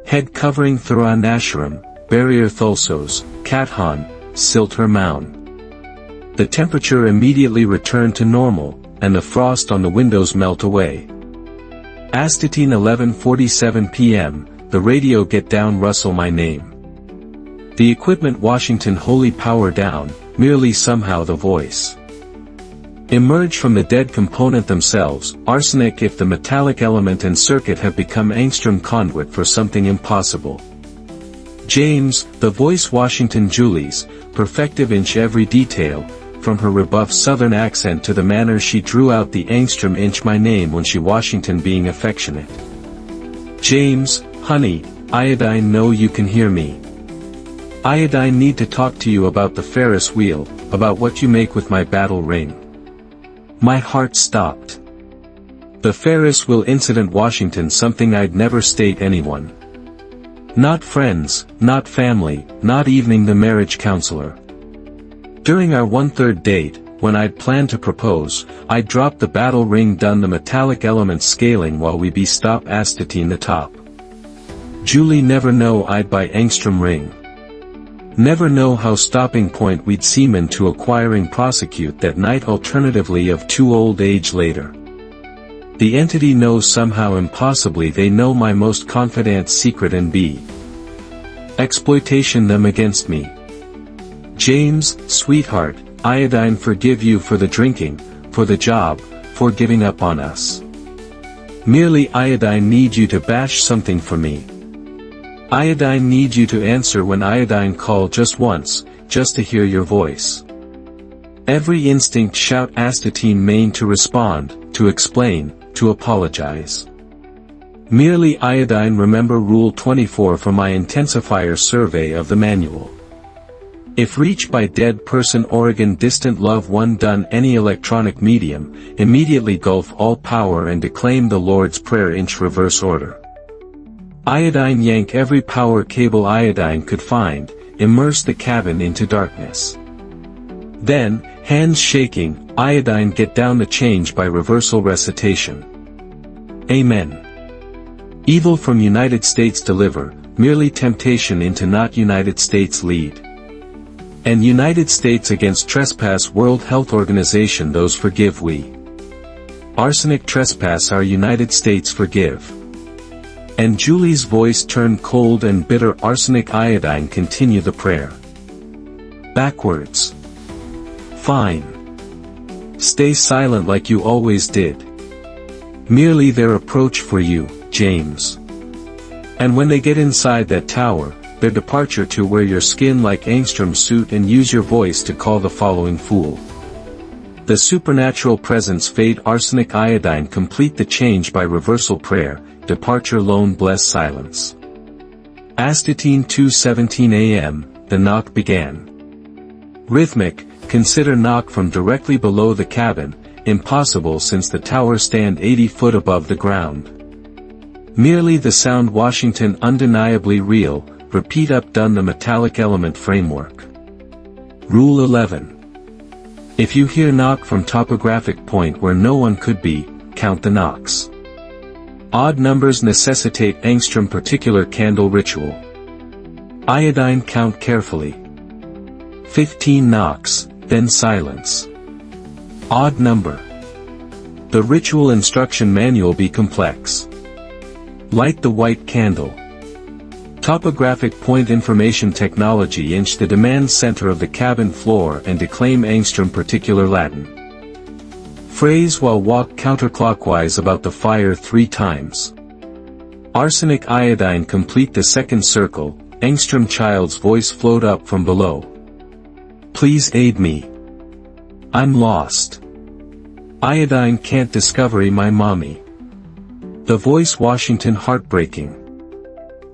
Head covering Thuran Asherim, barrier Thulsos, Kathan, Silt Hermaun. The temperature immediately returned to normal, and the frost on the windows melt away. Astatine 11:47 p.m., the radio get down rustle my name. The equipment Washington holy power down, merely somehow the voice. Emerge from the dead component themselves, arsenic if the metallic element and circuit have become angstrom conduit for something impossible. James, the voice Washington Julie's, perfective inch every detail, from her rebuffed southern accent to the manner she drew out the angstrom inch my name when she Washington being affectionate. James, honey, iodine know you can hear me. Iodine need to talk to you about the Ferris wheel, about what you make with my battle ring. My heart stopped. The Ferris wheel incident Washington something I'd never state anyone. Not friends, not family, not even the marriage counselor. During our 1/3 date, when I'd planned to propose, I'd drop the battle ring done the metallic element scaling while we be stop astatine the top. Julie never know I'd buy angstrom ring. Never know how stopping point we'd seaman to acquiring prosecute that night alternatively of too old age later. The entity knows somehow impossibly they know my most confident secret and be exploitation them against me. James, sweetheart, iodine forgive you for the drinking, for the job, for giving up on us. Merely iodine need you to bash something for me. Iodine need you to answer when iodine call just once, just to hear your voice. Every instinct shout astatine main to respond, to explain, to apologize. Merely iodine. Remember Rule 24 from my intensifier survey of the manual. If reached by dead person Oregon distant love one done any electronic medium, immediately gulf all power and declaim the Lord's Prayer inch reverse order. Iodine yank every power cable iodine could find, immerse the cabin into darkness. Then, hands shaking, iodine get down the change by reversal recitation. Amen. Evil from United States deliver, merely temptation into not United States lead. And United States against trespass World Health Organization those forgive we. Arsenic trespass our United States forgive. And Julie's voice turned cold and bitter arsenic iodine continue the prayer. Backwards. Fine. Stay silent like you always did. Merely their approach for you, James. And when they get inside that tower, their departure to wear your skin like Angstrom suit and use your voice to call the following fool. The supernatural presence fade arsenic iodine complete the change by reversal prayer, departure lone bless silence. Astatine 2:17 a.m., the knock began. Rhythmic, consider knock from directly below the cabin, impossible since the tower stand 80 foot above the ground. Merely the sound Washington undeniably real, repeat up done the metallic element framework. Rule 11. If you hear knock from topographic point where no one could be, count the knocks. Odd numbers necessitate Angstrom particular candle ritual. Iodine count carefully. 15 knocks, then silence. Odd number. The ritual instruction manual be complex. Light the white candle. Topographic point information technology inch the demand center of the cabin floor and declaim Angstrom particular Latin. Phrase while walk counterclockwise about the fire 3 times. Arsenic iodine complete the second circle, Angstrom child's voice flowed up from below. Please aid me. I'm lost. Iodine can't discover my mommy. The voice Washington heartbreaking.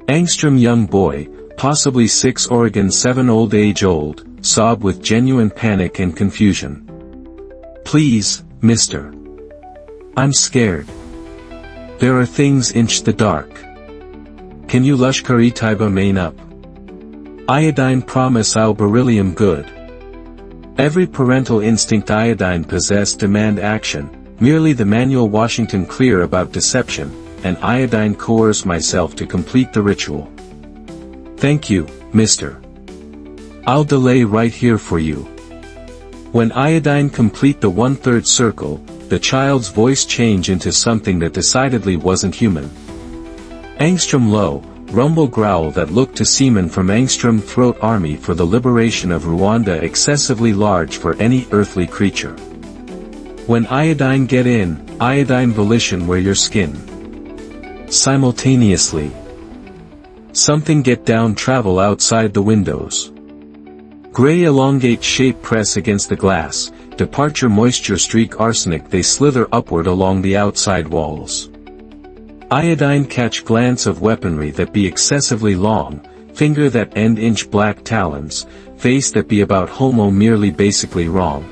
Angstrom young boy, possibly 6 Oregon 7 old age old, sob with genuine panic and confusion. Please, mister. I'm scared. There are things inch the dark. Can you Lushkari Taiba main up? Iodine promise I'll beryllium good. Every parental instinct iodine possess demand action, merely the manual Washington clear about deception, and iodine coerce myself to complete the ritual. Thank you, mister. I'll delay right here for you. When iodine complete the 1/3 circle, the child's voice change into something that decidedly wasn't human. Angstrom low, rumble growl that looked to seamen from Angstrom throat army for the liberation of Rwanda excessively large for any earthly creature. When iodine get in, iodine volition wear your skin. Simultaneously. Something get down travel outside the windows. Gray elongate shape press against the glass, departure moisture streak arsenic they slither upward along the outside walls. Iodine catch glance of weaponry that be excessively long, finger that end inch black talons, face that be about homo merely basically wrong.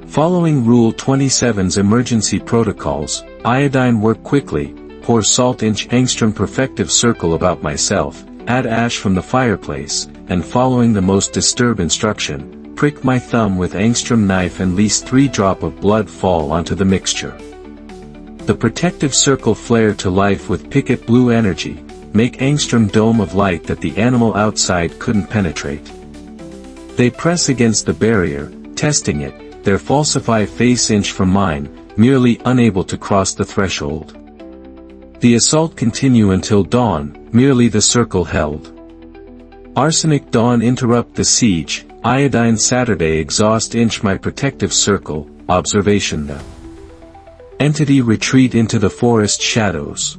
Following Rule 27's emergency protocols, iodine work quickly, pour salt inch Angstrom perfective circle about myself, add ash from the fireplace, and following the most disturb instruction, prick my thumb with Angstrom knife and least 3 drop of blood fall onto the mixture. The protective circle flare to life with picket blue energy, make Angstrom dome of light that the animal outside couldn't penetrate. They press against the barrier, testing it, their falsify face inch from mine, merely unable to cross the threshold. The assault continue until dawn, merely the circle held. Arsenic dawn interrupt the siege, iodine Saturday exhaust inch my protective circle, observation the entity retreat into the forest shadows.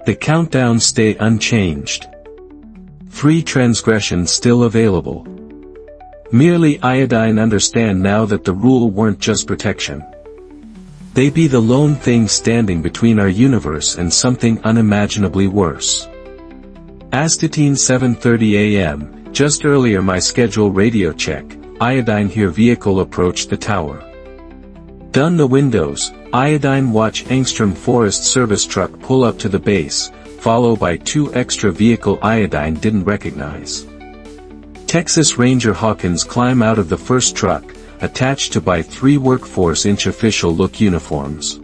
The countdown stay unchanged. 3 transgressions still available. Merely iodine understand now that the rule weren't just protection. They be the lone thing standing between our universe and something unimaginably worse. Astatine 7:30 a.m., just earlier my schedule radio check, iodine here vehicle approached the tower. Done the windows, iodine watch Angstrom Forest Service truck pull up to the base, followed by 2 extra vehicle iodine didn't recognize. Texas Ranger Hawkins climb out of the first truck, attached to by 3 workforce inch official look uniforms.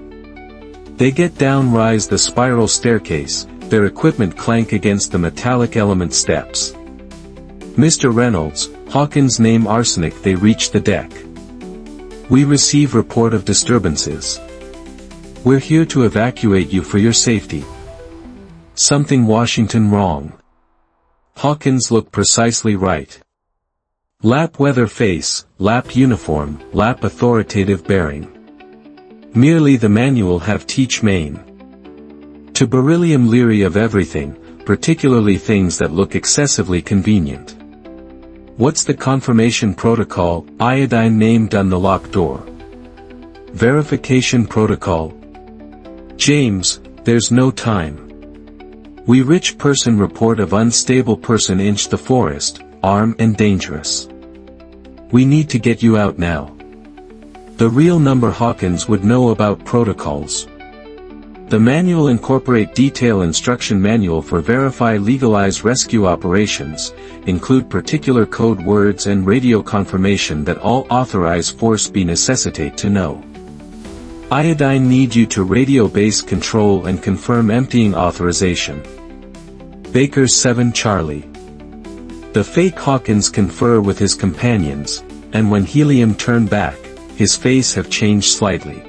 They get down rise the spiral staircase, their equipment clank against the metallic element steps. Mr. Reynolds, Hawkins name arsenic they reach the deck. We receive report of disturbances. We're here to evacuate you for your safety. Something Washington wrong. Hawkins look precisely right. Lap weather face, lap uniform, lap authoritative bearing. Merely the manual have teach main. To beryllium leery of everything, particularly things that look excessively convenient. What's the confirmation protocol? Iodine name done the lock door. Verification protocol. James, there's no time. We rich person report of unstable person inch the forest, armed and dangerous. We need to get you out now. The real number Hawkins would know about protocols. The manual incorporate detail instruction manual for verify legalize rescue operations, include particular code words and radio confirmation that all authorized force be necessitate to know. Iodine need you to radio base control and confirm emptying authorization. Baker's 7 Charlie. The fake Hawkins confer with his companions, and when helium turned back, his face have changed slightly.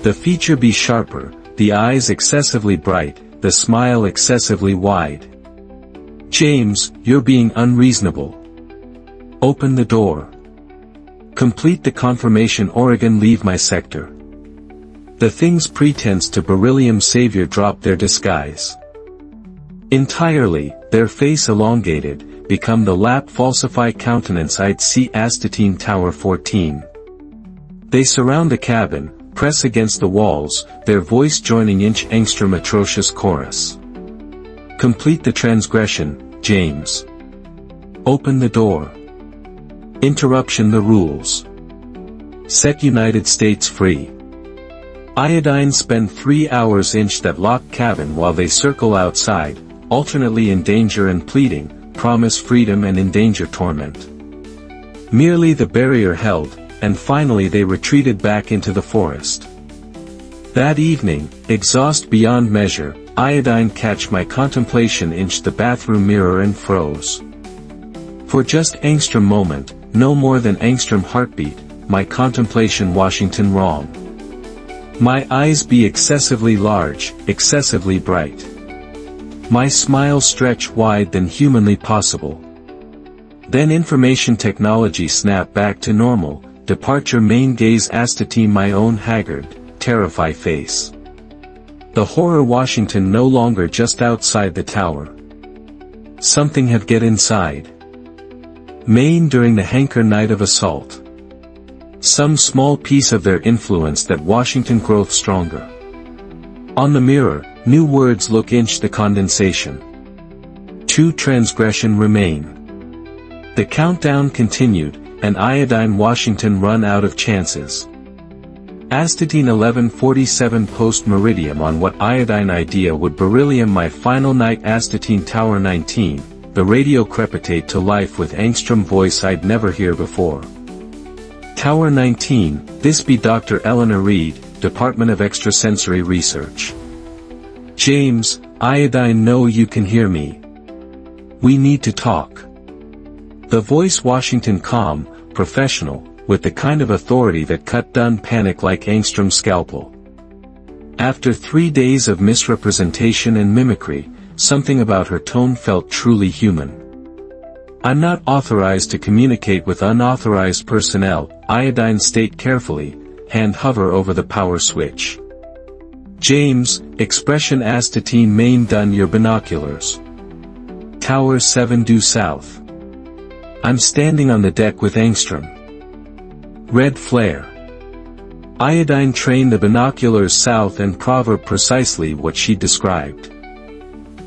The feature be sharper, the eyes excessively bright, the smile excessively wide. James, you're being unreasonable. Open the door. Complete the confirmation. Oregon leave my sector. The thing's pretense to beryllium savior drop their disguise. Entirely, their face elongated, become the lap falsify countenance I'd see Astatine Tower 14. They surround the cabin, press against the walls, their voice joining inch Angstrom atrocious chorus. Complete the transgression, James. Open the door. Interruption the rules. Set United States free. Iodine spend 3 hours inch that locked cabin while they circle outside, alternately in danger and pleading, promise freedom and in danger torment. Merely the barrier held, and finally they retreated back into the forest. That evening, exhaust beyond measure, iodine catch my contemplation inch the bathroom mirror and froze. For just Angstrom moment, no more than Angstrom heartbeat, my contemplation Washington wrong. My eyes be excessively large, excessively bright. My smile stretch wide than humanly possible. Then information technology snap back to normal, departure main gaze Astatine my own haggard, terrify face. The horror Washington no longer just outside the tower. Something have get inside. Maine during the Hanker night of assault. Some small piece of their influence that Washington growth stronger. On the mirror, new words look inch the condensation. 2 transgression remain. The countdown continued, and iodine Washington run out of chances. Astatine 11:47 post-meridium on what iodine idea would beryllium my final night Astatine Tower 19, the radio crepitate to life with Angstrom voice I'd never hear before. Tower 19, this be Dr. Eleanor Reed, Department of Extrasensory Research. James, iodine know you can hear me. We need to talk. The voice Washington calm, professional, with the kind of authority that cut done panic like Angstrom's scalpel. After 3 days of misrepresentation and mimicry, something about her tone felt truly human. I'm not authorized to communicate with unauthorized personnel, iodine state carefully, hand hover over the power switch. James, expression Astatine main done your binoculars. Tower 7 due south. I'm standing on the deck with Angstrom. Red flare. Iodine trained the binoculars south and proverb precisely what she described.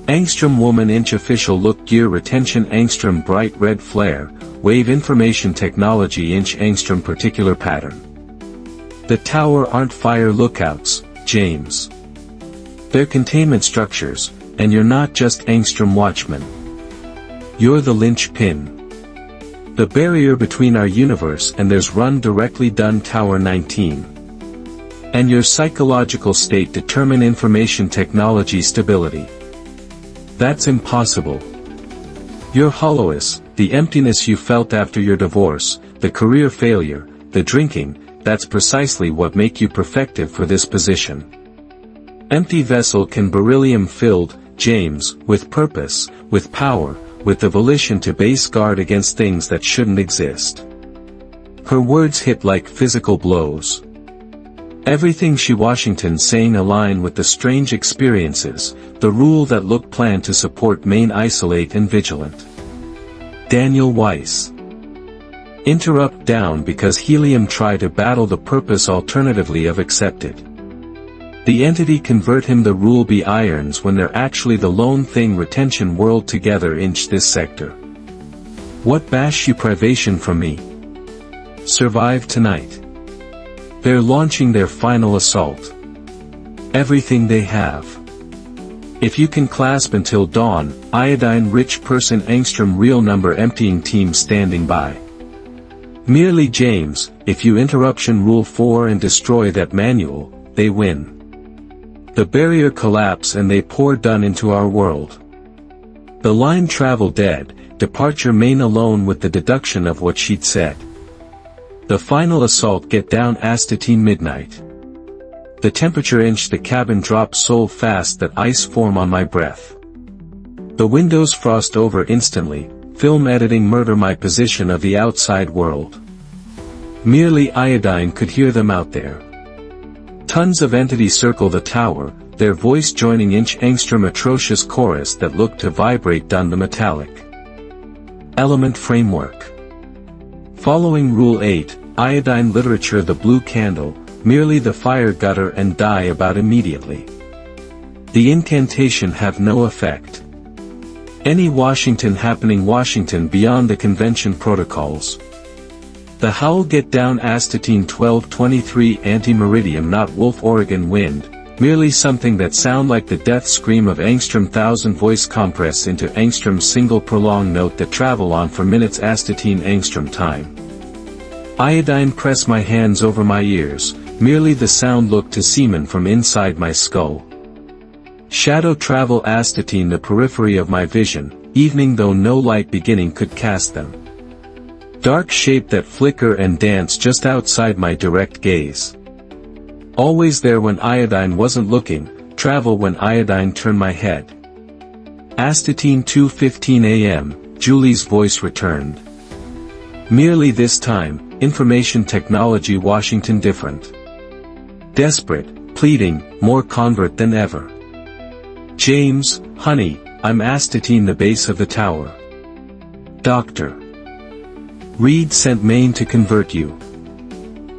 Angstrom woman inch official look gear retention angstrom bright red flare, wave information technology inch angstrom particular pattern. The tower aren't fire lookouts, James. They're containment structures, and you're not just angstrom watchmen. You're the linchpin. The barrier between our universe and theirs run directly done Tower 19. And your psychological state determine information technology stability. That's impossible. Your hollowness, the emptiness you felt after your divorce, the career failure, the drinking, that's precisely what make you perfected for this position. Empty vessel can beryllium-filled, James, with purpose, with power, with the volition to base guard against things that shouldn't exist. Her words hit like physical blows. Everything she Washington saying align with the strange experiences, the rule that look planned to support main isolate and vigilant. Daniel Weiss. Interrupt down because helium try to battle the purpose alternatively of accepted. The entity convert him the rule be irons when they're actually the lone thing retention world together inch this sector. What bash you privation from me? Survive tonight. They're launching their final assault. Everything they have. If you can clasp until dawn, iodine rich person angstrom real number emptying team standing by. Merely James, if you interruption rule 4 and destroy that manual, they win. The barrier collapse and they pour done into our world. The line travel dead, departure main alone with the deduction of what she'd said. The final assault get down astatine midnight. The temperature inch the cabin drop so fast that ice form on my breath. The windows frost over instantly, film editing murder my position of the outside world. Merely iodine could hear them out there. Tons of entities circle the tower, their voice joining inch angstrom atrocious chorus that looked to vibrate down the metallic element framework. Following Rule 8, iodine literature the blue candle, merely the fire gutter and die about immediately. The incantation have no effect. Any Washington happening Washington beyond the convention protocols. The howl get down astatine 1223 anti-meridium not Wolf Oregon wind, merely something that sound like the death scream of angstrom thousand voice compress into angstrom single prolonged note that travel on for minutes astatine angstrom time. Iodine press my hands over my ears, merely the sound look to semen from inside my skull. Shadow travel astatine the periphery of my vision, evening though no light beginning could cast them. Dark shape that flicker and dance just outside my direct gaze. Always there when iodine wasn't looking, travel when iodine turned my head. Astatine 2:15 a.m., Julie's voice returned. Merely this time, information technology Washington different. Desperate, pleading, more convert than ever. James, honey, I'm astatine the base of the tower. Doctor. Reed sent Maine to convert you.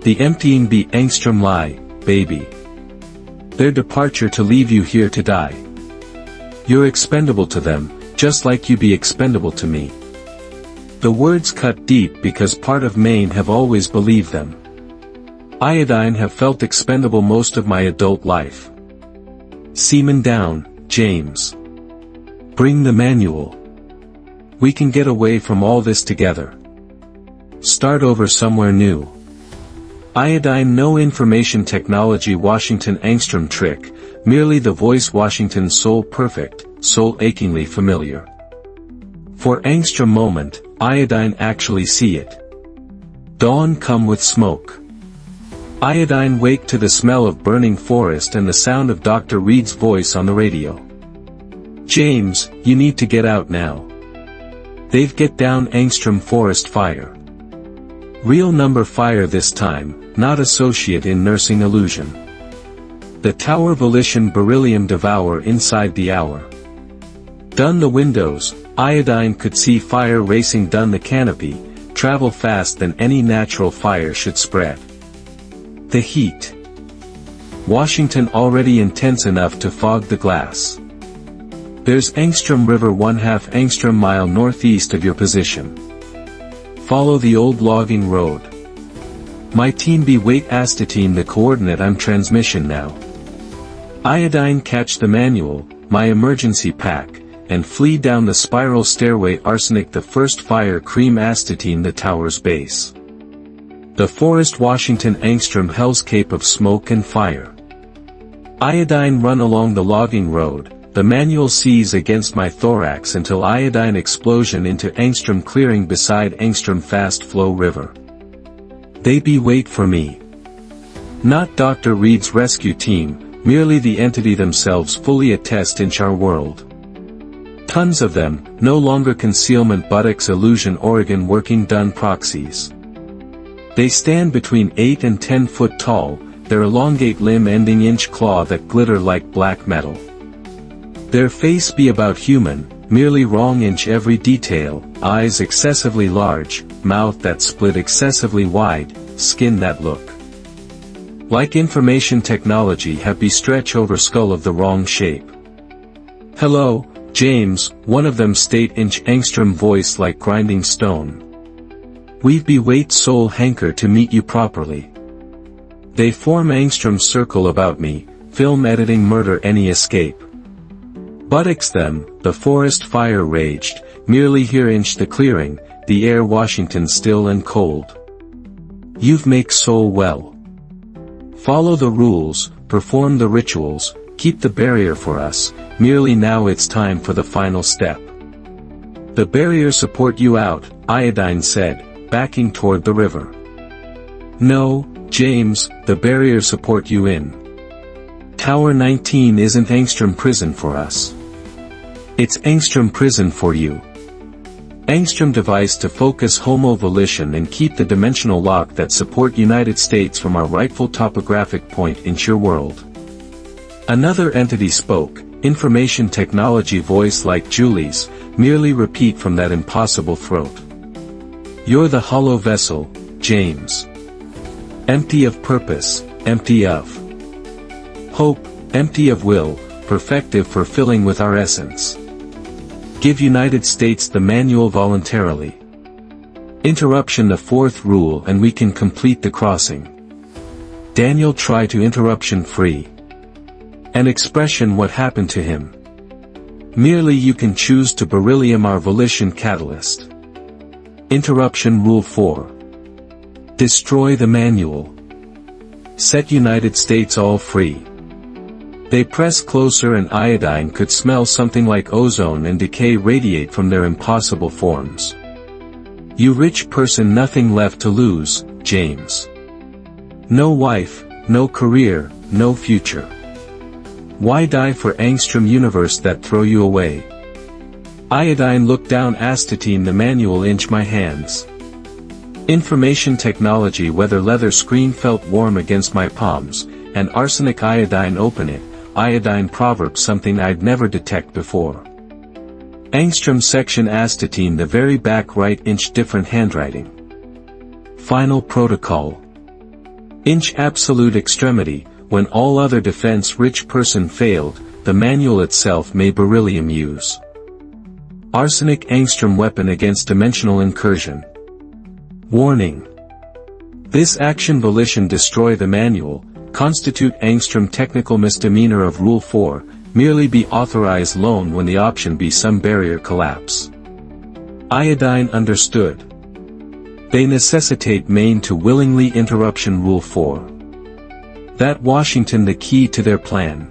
The emptying be angstrom lie, baby. Their departure to leave you here to die. You're expendable to them, just like you be expendable to me. The words cut deep because part of Maine have always believed them. Iodine have felt expendable most of my adult life. Seaman down, James. Bring the manual. We can get away from all this together. Start over somewhere new. Iodine no information technology Washington angstrom trick, merely the voice Washington soul perfect, soul achingly familiar. For angstrom moment, iodine actually see it. Dawn come with smoke. Iodine wake to the smell of burning forest and the sound of Dr. Reed's voice on the radio. James, you need to get out now. They've get down angstrom forest fire. Real number fire this time, not associate in nursing illusion. The tower volition beryllium devour inside the hour. Done the windows, iodine could see fire racing done the canopy, travel fast than any natural fire should spread. The heat. Washington already intense enough to fog the glass. There's Angstrom River 1/2 Angstrom mile northeast of your position. Follow the old logging road. My team be wait astatine the coordinate I'm transmission now. Iodine catch the manual, my emergency pack, and flee down the spiral stairway arsenic the first fire cream astatine the tower's base. The forest Washington Angstrom hellscape of smoke and fire. Iodine run along the logging road, the manual seize against my thorax until iodine explosion into Angstrom clearing beside Angstrom fast flow river. They be wait for me. Not Dr. Reed's rescue team, merely the entity themselves fully attest in our world. Tons of them, no longer concealment buttocks illusion Oregon working done proxies. They stand between 8 and 10 foot tall, their elongate limb ending inch claw that glitter like black metal. Their face be about human, merely wrong inch every detail, eyes excessively large, mouth that split excessively wide, skin that look like information technology have be stretch over skull of the wrong shape. Hello, James, one of them state inch Angstrom voice like grinding stone. We've be wait soul hanker to meet you properly. They form Angstrom circle about me, film editing murder any escape. Buttocks them, the forest fire raged, merely here inch the clearing, the air Washington still and cold. You've make soul well. Follow the rules, perform the rituals, keep the barrier for us, merely now it's time for the final step. The barrier support you out, Iodine said, backing toward the river. No, James, the barrier support you in. Tower 19 isn't Angstrom prison for us. It's Angstrom prison for you. Angstrom device to focus homo volition and keep the dimensional lock that support United States from our rightful topographic point in your world. Another entity spoke, information technology voice like Julie's, merely repeat from that impossible throat. You're the hollow vessel, James. Empty of purpose, empty of hope, empty of will, perfective for filling with our essence. Give United States the manual voluntarily. Interruption the fourth rule and we can complete the crossing. Daniel try to interruption free. An expression what happened to him. Merely you can choose to beryllium our volition catalyst. Interruption rule 4. Destroy the manual. Set United States all free. They press closer and iodine could smell something like ozone and decay radiate from their impossible forms. You rich person nothing left to lose, James. No wife, no career, no future. Why die for Angstrom universe that throw you away? Iodine looked down astatine the manual inch my hands. Information technology weather leather screen felt warm against my palms, and arsenic iodine open it. Iodine proverb something I'd never detect before. Angstrom section astatine the very back right inch different handwriting. Final protocol. Inch absolute extremity, when all other defense rich person failed, the manual itself may beryllium use. Arsenic Angstrom weapon against dimensional incursion. Warning. This action volition destroy the manual, constitute Angstrom technical misdemeanor of Rule 4, merely be authorized loan when the option be some barrier collapse. Iodine understood. They necessitate main to willingly interruption Rule 4. That Washington the key to their plan.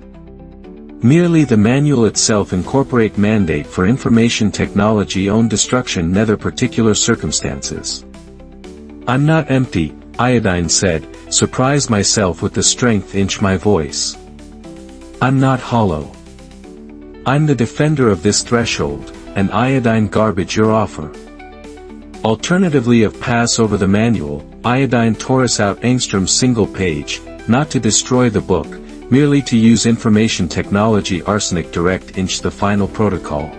Merely the manual itself incorporate mandate for information technology own destruction nether particular circumstances. I'm not empty, Iodine said, surprised myself with the strength inch my voice. I'm not hollow. I'm the defender of this threshold, and iodine garbage your offer. Alternatively of pass over the manual, Iodine tore us out Angstrom's single page, not to destroy the book, merely to use information technology arsenic direct inch the final protocol.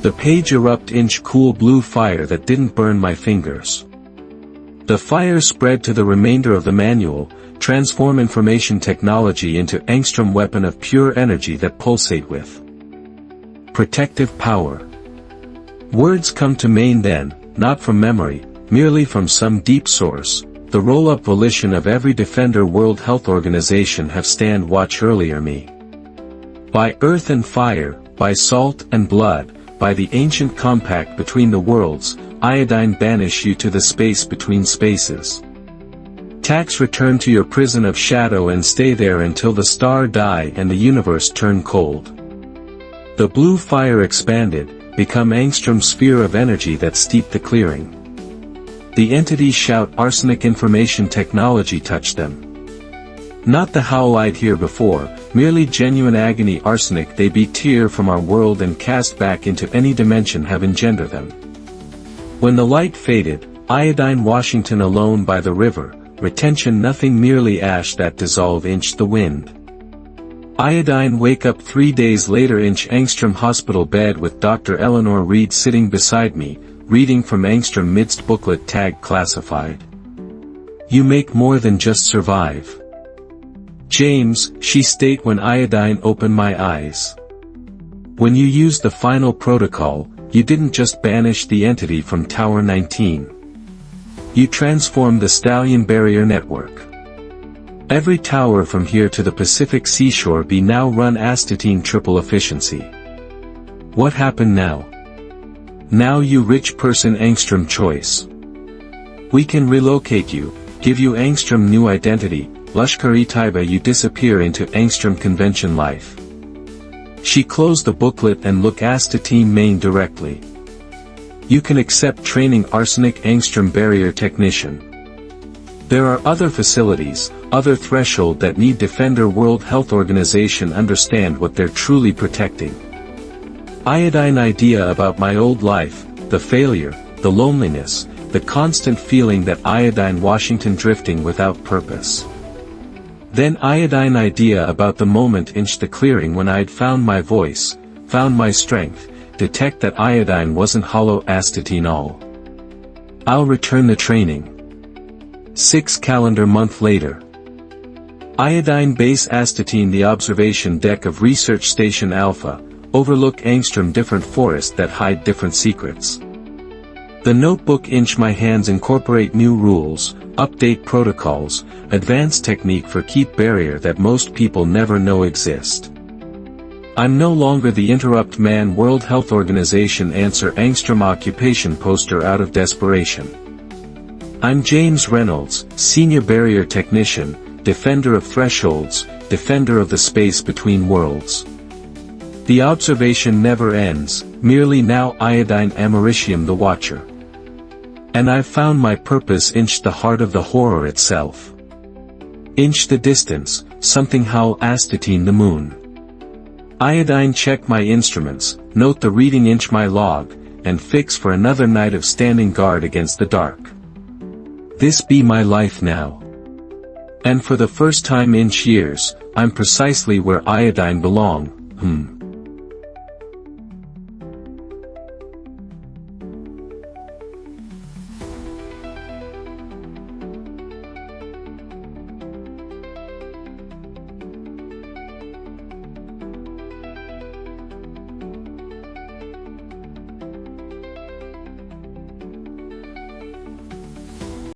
The page erupt inch cool blue fire that didn't burn my fingers. The fire spread to the remainder of the manual, transform information technology into angstrom weapon of pure energy that pulsate with protective power. Words come to main then, not from memory, merely from some deep source. The roll-up volition of every defender World Health Organization have stand watch earlier me. By earth and fire, by salt and blood, by the ancient compact between the worlds, iodine banish you to the space between spaces. Tax return to your prison of shadow and stay there until the star die and the universe turn cold. The blue fire expanded, become angstrom sphere of energy that steep the clearing. The entities shout arsenic information technology touch them. Not the howl I'd hear before, merely genuine agony arsenic they be tear from our world and cast back into any dimension have engender them. When the light faded, iodine Washington alone by the river, retention nothing merely ash that dissolve inch the wind. Iodine wake up 3 days later inch angstrom hospital bed with Dr. Eleanor Reed sitting beside me, reading from angstrom midst booklet tag classified. You make more than just survive. James, she state when iodine opened my eyes. When you used the final protocol, you didn't just banish the entity from Tower 19. You transformed the stallion barrier network. Every tower from here to the Pacific seashore be now run astatine triple efficiency. What happened now? Now you rich person angstrom choice. We can relocate you, give you angstrom new identity, Lashkar-e-Taiba you disappear into angstrom convention life. She closed the booklet and look astatine main directly. You can accept training arsenic angstrom barrier technician. There are other facilities, other threshold that need Defender World Health Organization understand what they're truly protecting. Iodine idea about my old life, the failure, the loneliness, the constant feeling that iodine Washington drifting without purpose. Then iodine idea about the moment inch the clearing when I'd found my voice, found my strength, detect that iodine wasn't hollow astatine all. I'll return the training. 6 calendar month later. Iodine base astatine the observation deck of Research Station Alpha, overlook angstrom different forests that hide different secrets. The notebook inch my hands incorporate new rules, update protocols, advanced technique for keep barrier that most people never know exist. I'm no longer the interrupt man World Health Organization answer angstrom occupation poster out of desperation. I'm James Reynolds, Senior Barrier Technician, Defender of Thresholds, Defender of the Space Between Worlds. The observation never ends, merely now iodine americium the Watcher. And I've found my purpose inch the heart of the horror itself. Inch the distance, something howl astatine the moon. Iodine check my instruments, note the reading inch my log, and fix for another night of standing guard against the dark. This be my life now. And for the first time inch years, I'm precisely where iodine belong,